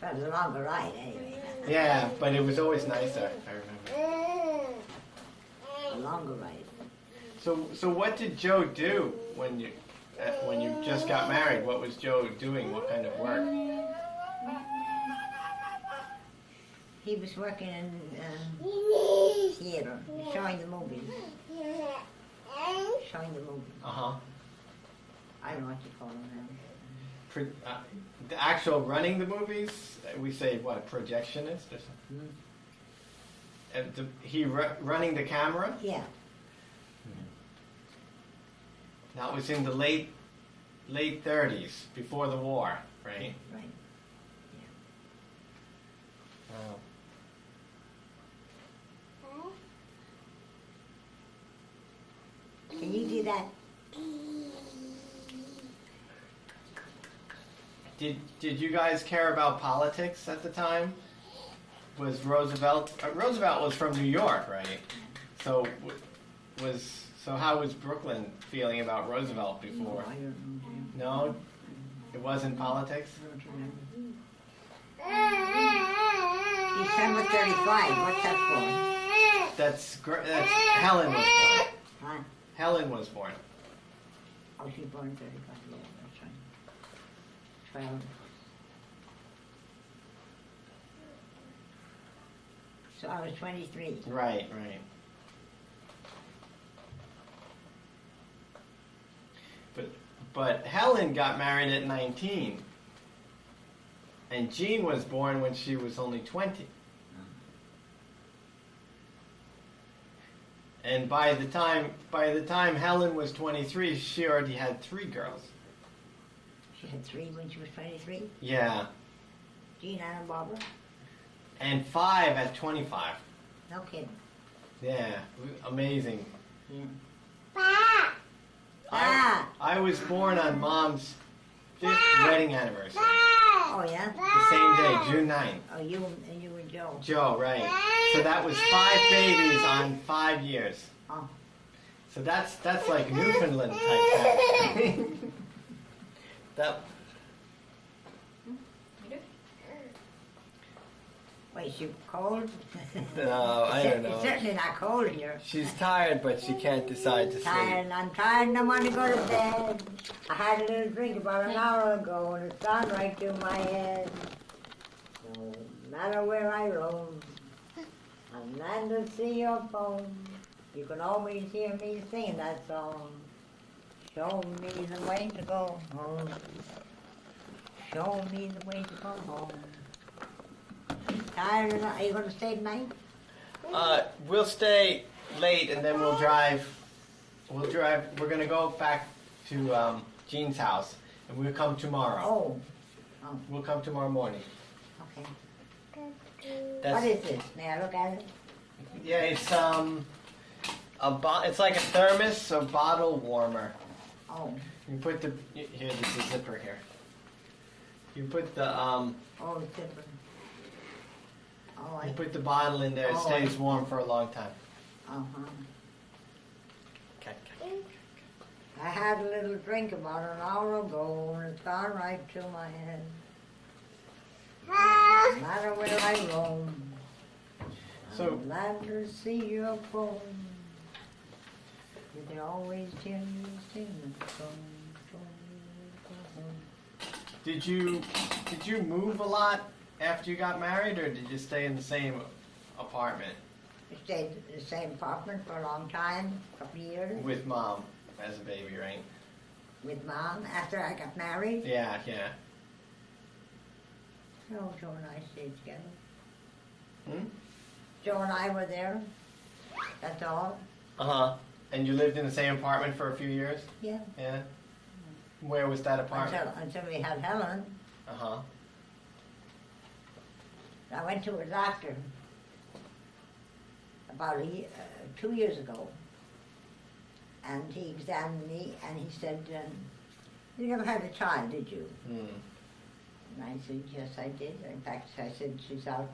But it was a longer ride anyway. Yeah, but it was always nicer, I remember. A longer ride. So what did Joe do when you just got married? What was Joe doing? What kind of work? He was working in theater, showing the movies. Showing the movies. Uh-huh. I don't know what you call them now. The actual running the movies, we say what, projectionist or something? He running the camera? Yeah. That was in the late 30s, before the war, right? Right. Wow. Can you do that? Did you guys care about politics at the time? Was Roosevelt was from New York, right? So how was Brooklyn feeling about Roosevelt before? I don't know. No, it wasn't politics. I don't remember. December 35. What's that That's Helen was born. for? Huh? Helen was born. Oh, she was born in 35. Yeah, that's right. 12. So I was 23. Right, right. But Helen got married at 19. And Jean was born when she was only 20. And by the time Helen was 23, she already had 3 girls. She had 3 when she was 23. Yeah. Jean, Anna, and Barbara. And 5 at 25. No kidding. Yeah, amazing. Yeah. I was born on Mom's 5th wedding anniversary. Oh yeah. The same day, June 9th. Oh, you and Joe. Joe, right. So that was 5 babies on 5 years. Oh. So that's like Newfoundland type thing. That. Wait, she cold? No, I don't know. It's certainly not cold here. She's tired, but she can't decide to sleep. I'm tired and I want to go to bed. I had a little drink about an hour ago and it's gone right through my head. No matter where I roam, on land or sea or foam, you can always hear me singing that song. Show me the way to go home. Show me the way to go home. Tired enough? Are you going to stay tonight? We'll stay late and then we'll drive. We're gonna go back to Jean's house and we'll come tomorrow. Oh. We'll come tomorrow morning. Okay. That's, What is this? May I look at it? Yeah, it's it's like a thermos, a bottle warmer. Oh. You put the here. There's a zipper here. You put the Oh, it's different. Oh, you put the bottle in there. It Oh, stays warm for a long time. Uh-huh. Okay. I had a little drink about an hour ago and it's gone right to my head. No matter where I roam, So- on land or sea or foam, you can always hear me sing the song. Did you move a lot after you got married, or did you stay in the same apartment I stayed in the same apartment for a long time, a couple of years, with Mom as a baby, right? with Mom after I got married. Yeah. No, Joe and I stayed together. Hmm? Joe and I were there. That's all. And you lived in the same apartment for a few years? Yeah. Yeah. Where was that apartment? Until we had Helen. I went to a doctor about 2 years ago, and he examined me, and he said, "You never had a child, did you?" And I said, "Yes, I did." In fact, I said, "She's out."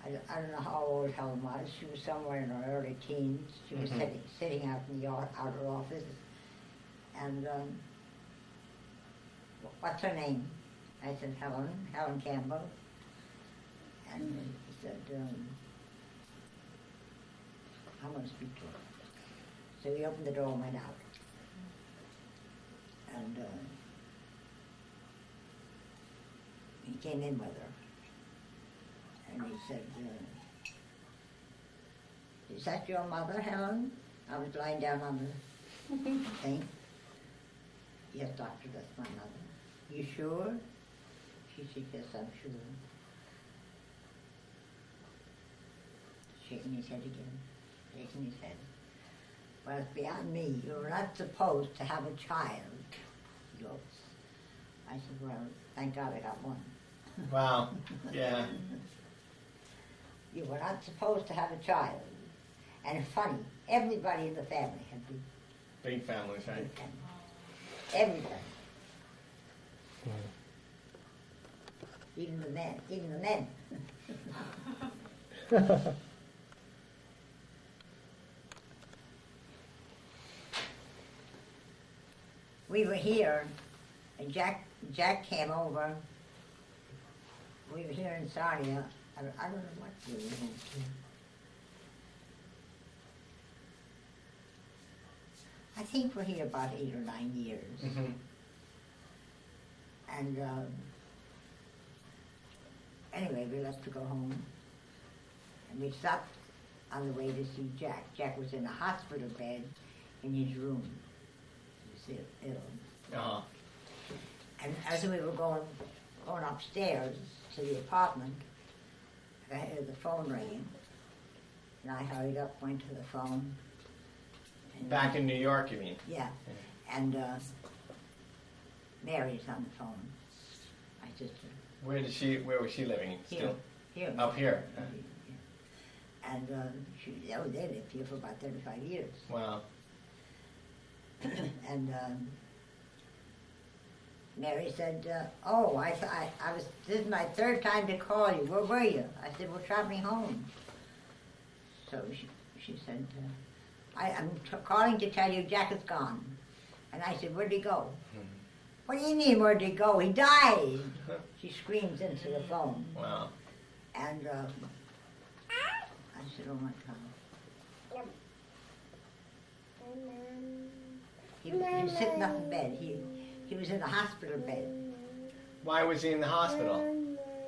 I don't know how old Helen was. She was somewhere in her early teens. She was sitting out in the outer office, and what's her name? I said, Helen Campbell. And he said, I'm going to speak to her. So he opened the door and went out. And he came in with her. And he said, "Is that your mother, Helen?" I was lying down on the thing. "Yes, doctor, that's my mother." "You sure?" She said, "Yes, I'm sure." Shaking his head again, shaking his head. "Well, it's beyond me. You're not supposed to have a child." He goes. I said, "Well, thank God I got one." Wow. Yeah. You were not supposed to have a child. And it's funny, everybody in the family had Big families, right? big families. Everybody. Even the men. We were here, and Jack came over. We were here in Sarnia. I don't know what we were into. I think we're here about 8 or 9 years. And anyway, we left to go home. And we stopped on the way to see Jack. Jack was in a hospital bed in his room. He was ill. Uh-huh. And as we were going upstairs to the apartment, I heard the phone ringing. And I hurried up, went to the phone. And Back in New York, you mean? yeah. And Mary's on the phone. My sister. Where was she living? Still Here. up here. And they lived here for about 35 years. Wow. And Mary said, this is my third time to call you. Where were you? I said, we're traveling home. So she said, I'm calling to tell you Jack is gone. And I said, where'd he go? What do you mean, where'd he go? He died. She screams into the phone. Wow. And I said, oh my God. He was sitting up in bed. He was in the hospital bed. Why was he in the hospital?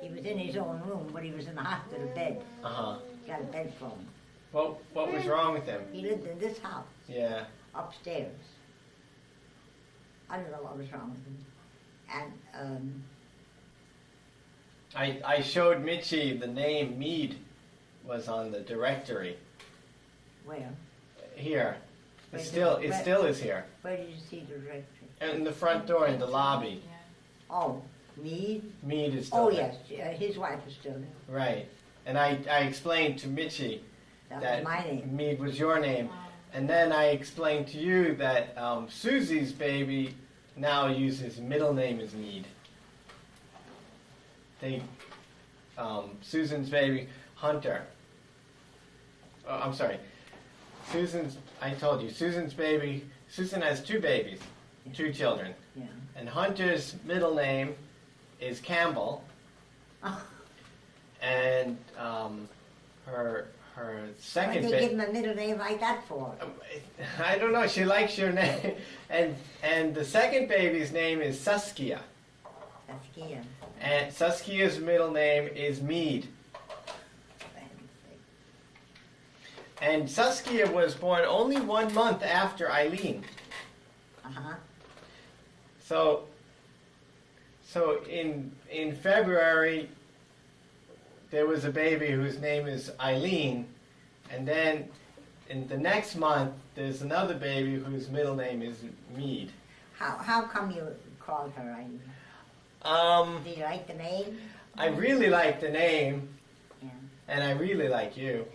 He was in his own room, but he was in the hospital bed. Uh-huh. He got a bed for him. What was wrong with him? He lived in this house. Yeah. Upstairs. I don't know what was wrong with him. And I showed Mitchie the name Mead was on the directory. where? Here. Where It still is here. Where did you see the directory? In the front door, in the lobby. Oh, Mead? Mead is still Oh, there. yes. His wife was still there. Right. And I explained to Mitchie That that was my name. Mead was your name. And then I explained to you that Susie's baby now uses middle name as Mead. Susan's baby, Hunter. Oh, I'm sorry. I told you, Susan's baby, Susan has two babies, two children. Yeah. And Hunter's middle name is Campbell. Oh. And her second Why'd they give him a middle name like that for? I don't know, she likes your name. And the second baby's name is Saskia. Saskia. And Saskia's middle name is Mead. And Saskia was born only 1 month after Aileen. Uh-huh. So in February, there was a baby whose name is Aileen, and then in the next month, there's another baby whose middle name is Mead. How come you called her Aileen? Do you like the name? I really like the name, Yeah. and I really like you.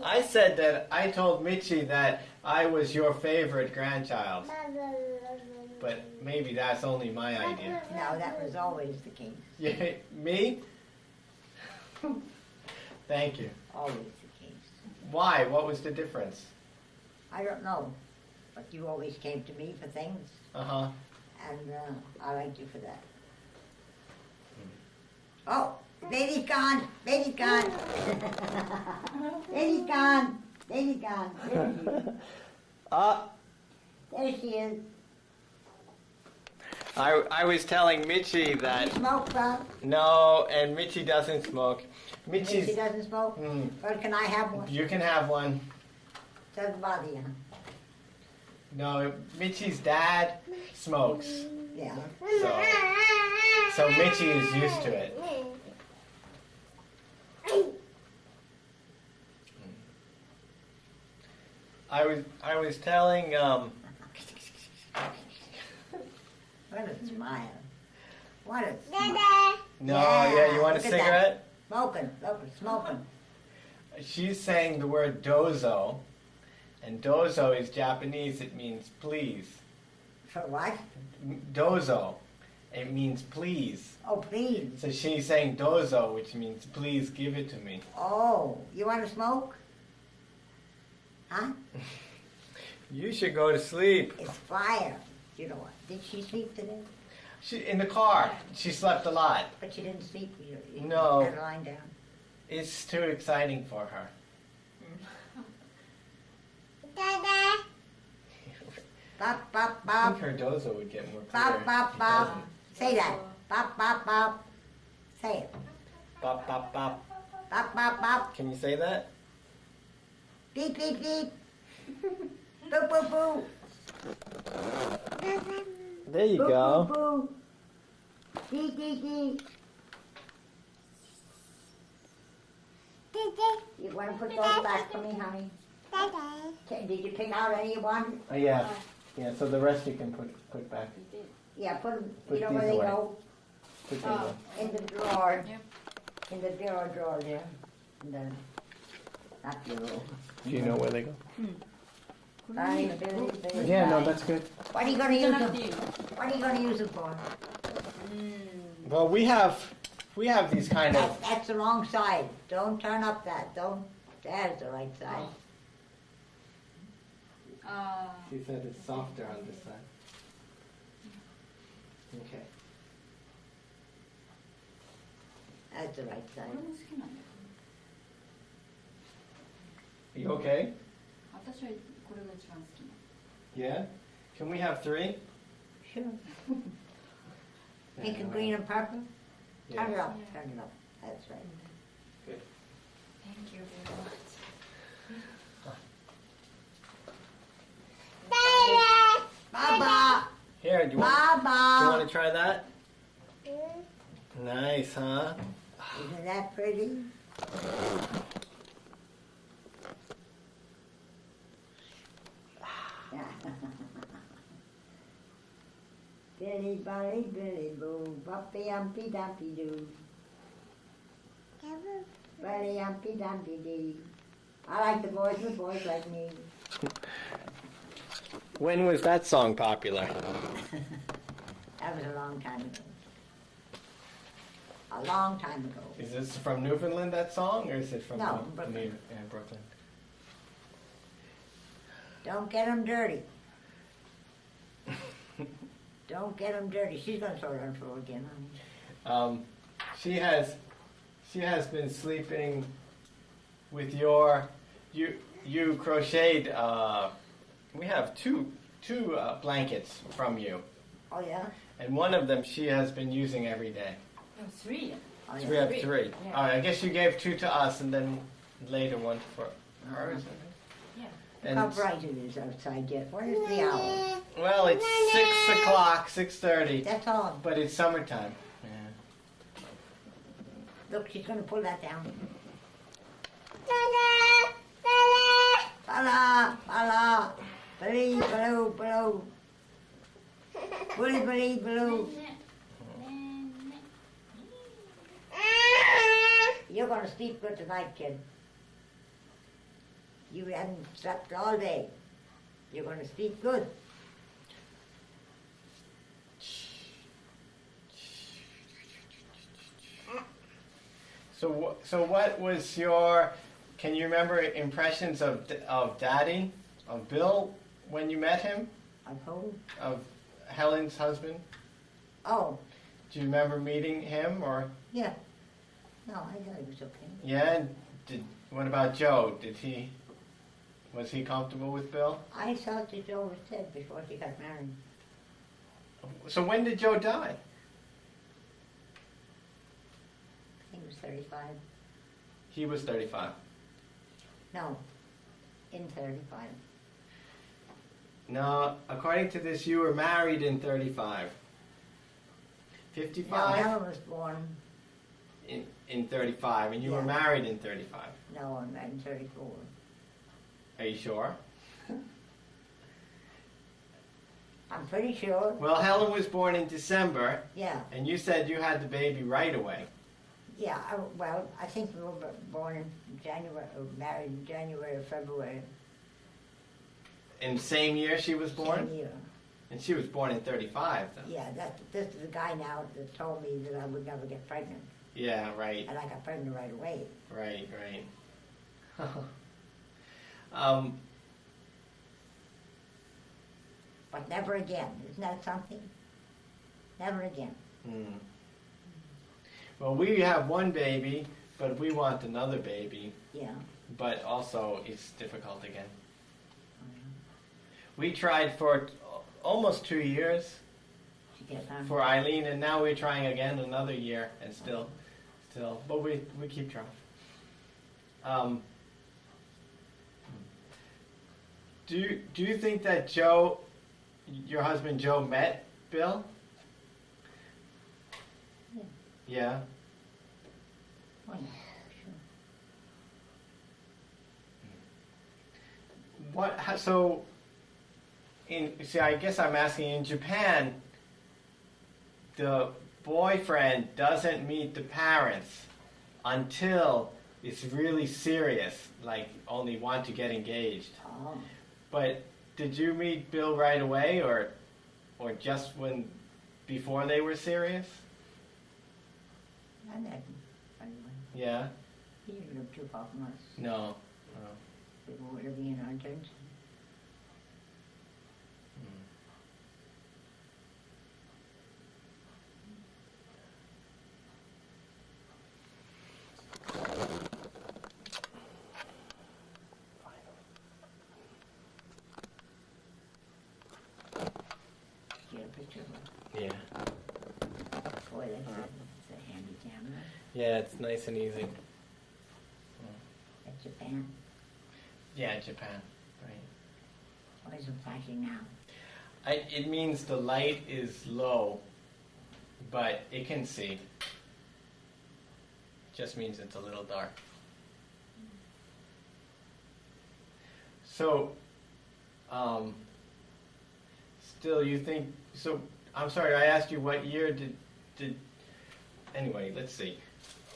I told Mitchie that I was your favorite grandchild. But maybe that's only my idea. No, that was always the case. Yeah, me? Thank you. Always the case. Why? What was the difference? I don't know. But you always came to me for things. Uh-huh. And I liked you for that. Oh, baby's gone. Baby's gone. Baby's gone. Baby's gone. There she is. There she is. I was telling Mitchie that... Smoke, Bob? No, and Mitchie doesn't smoke. She doesn't smoke? Well, can I have one? You can have one. Doesn't bother you. No, Mitchie's dad smokes. Yeah. So Mitchie is used to it. I was telling What a smile. What a smile. No, yeah, you want a look at cigarette? That. Smoking. She's saying the word dozo, and dozo is Japanese, it means please. For what? Dozo, it means please. Oh, please. So she's saying dozo, which means please give it to me. Oh, you want to smoke? Huh? You should go to sleep. It's fire. You know what? Did she sleep today? In the car. She slept a lot. But she didn't sleep. You No. had her lying down. It's too exciting for her. Bop, bop, I bop. think her dozo would get more clear. Bop, bop, It bop. doesn't. Say that. Bop, bop, bop. Say it. Bop, bop, bop. Bop, bop, bop. Can you say that? Beep, beep, beep. Boo, boo, boo. There you Boo, go. boo, boo. Dee, dee, dee. You want to put those back for me, honey? Did you pick out any you wanted? Oh, yeah. Yeah, so the rest you can put back. Yeah, put them, Put you know where these they away. go? Put these Oh. in. In the drawer. Yep. In the drawer there. In the, not bureau. Do you know where they go? Billy, Billy. Yeah, no, that's good. What are you gonna use じゃな them? くていいよ。 What are you gonna use them for? Well, we have these kind of. That's the wrong side. Don't turn up that. Don't. That's the right side. あ She said it's softer on this side. Okay. That's the right あ、こ side. れも好きなんだよ。 You okay? 私はこれが一番好きなの。 Yeah. Can we have 3? Sure. Pink and green and purple. Yeah. Turn it up. Yeah. Turn it up. That's right. Thank you very much. Baba. Here, do you want Baba. to try that? Nice, huh? Isn't that pretty? Billy, Billy, Billy, boo, bumpy, umpy, dumpy, doo. Billy, umpy, dumpy, dee. I like the boys like me. When was that song popular? That was a long time ago. A long time ago. Is this from Newfoundland, that song, or is it from No, Brooklyn. Brooklyn? Don't get 'em dirty. Don't get 'em dirty. She's gonna throw it on the floor again, honey. She has been sleeping with you crocheted. We have two blankets from you, Oh yeah? and one of them she has been using every day. でも3 Oh, So we yeah. have 3. Yeah. I guess you gave 2 to us, and then later one for her. Isn't it? Yeah. And How bright it is outside yet. What is the hour? well, it's 6 o'clock, 6:30, That's all. but it's summertime. Yeah. Look, she's gonna pull that down. Bala, bala, bali, baloo, baloo. Bully, bully, baloo. You're gonna sleep good tonight, kid. You haven't slept all day. You're gonna sleep good. So what was your? Can you remember impressions of Daddy, of Bill, when you met him, I'm home. of Helen's husband? Oh, Do you remember meeting him, or yeah. No, I thought it was okay. yeah? What about Joe? Was he comfortable with Bill? I thought that Joe was dead before she got married. So when did Joe die? He was 35. He was 35. No, in 35. No, according to this, you were married in 35. No, 55 Helen was born. in 35, and you were Yeah. married in 35. No, I'm in 34. Are you sure? I'm pretty sure. Well, Helen was born in December, Yeah, and you said you had the baby right away. yeah. Well, I think we were born in January, or married in January or February. In the same year she was born? Same year. And she was born in 35, though. Yeah, this is the guy now that told me that I would never get pregnant. Yeah, right, And I got pregnant right away. right. But never again. Isn't that something? Never again. Hmm. Well, we have one baby, but we want another baby. Yeah. But also, it's difficult again. We tried for almost 2 years She gets on. for Aileen, and now we're trying again another year, and still still, but we keep trying. Do you think that Joe, your husband Joe, met Bill? Yeah. Yeah. Oh, yeah, sure. So, I guess I'm asking, in Japan, the boyfriend doesn't meet the parents until it's really serious, like only want to get engaged. Oh, But did you meet Bill right away, or just before they were serious? not that anyway. Yeah. He didn't live too far from us. No. We were living in our tents. Get a picture of her. Yeah. Boy, that's a handy camera. Yeah, it's nice and easy. That's Japan. Yeah, Japan. Right. Why is it flashing now? It means the light is low, but it can see. Just means it's a little dark. So, still you think, so, I'm sorry, I asked you what year did anyway, let's see.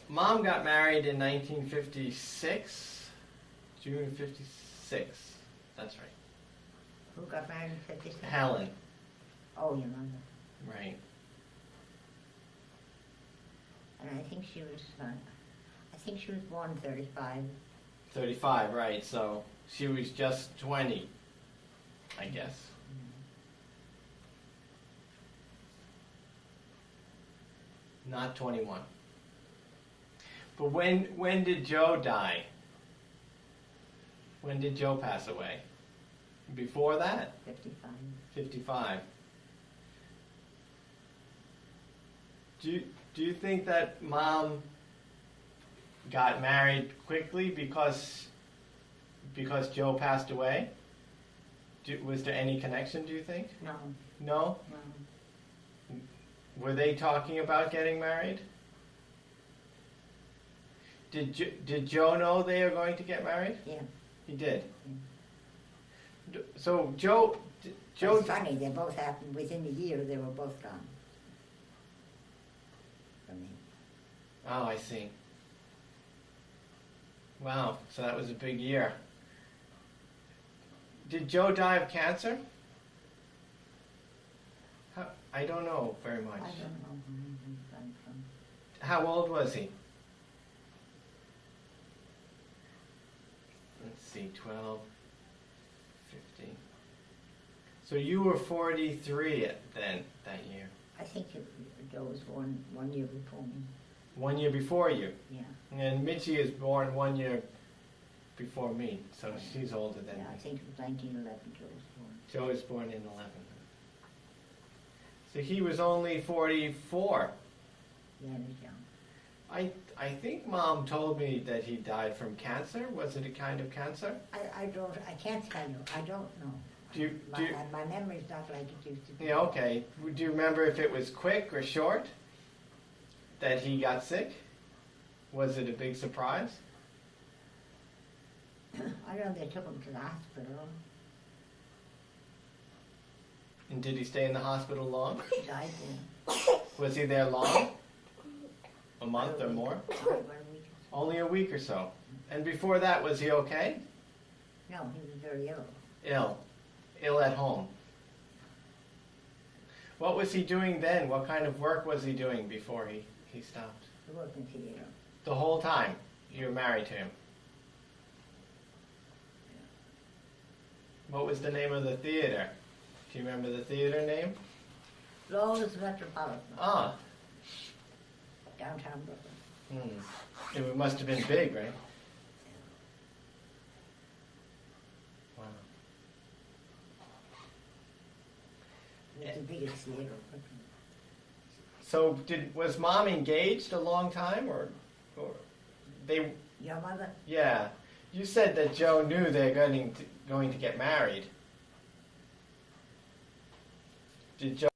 Mom got married in 1956, June 56, that's right. Who got married in 56? Helen, Oh, your mother. right. And I think she was born 35. 35, right, so she was just 20, I guess. Not 21. But when did Joe die? When did Joe pass away? Before that? 55. 55. Do you think that Mom got married quickly because Joe passed away? Was there any connection, do you think? No, No? no. Were they talking about getting married? Did Joe know they were going to get married? Yeah. He did. Yeah. So Joe. It's funny, they both happened within a year, they were both gone. From me. Oh, I see. Wow, so that was a big year. Did Joe die of cancer? I don't know very much. I don't know where he died from. How old was he? Let's see, 12, 15. So you were 43 then, that year. I think Joe was born 1 year before me. 1 year before you. Yeah. And Mitzi is born 1 year before me, so she's older than Yeah, I me. think it was 1911 Joe was born. Joe was born in 11. So he was only 44. Yeah, he was young. I think Mom told me that he died from cancer. Was it a kind of cancer? I can't tell you, I don't know. My memory's not like it used to be. Yeah, okay. Do you remember if it was quick or short that he got sick? Was it a big surprise? I know they took him to the hospital. And did he stay in the hospital long? He died there. Was he there long? A month or more? About a week. Only a week or so. And before that, was he okay? No, he was very ill. Ill. Ill at home. What was he doing then? What kind of work was he doing before he stopped? He worked in theater. The whole time you were married to him? What was the name of the theater? Do you remember the theater name? Lowe's Metropolitan. Ah. Downtown Brooklyn. It must have been big, right? Wow. It was the biggest theater. So was Mom engaged a long time, or They, Your mother? yeah. You said that Joe knew they're going to get married. Did Joe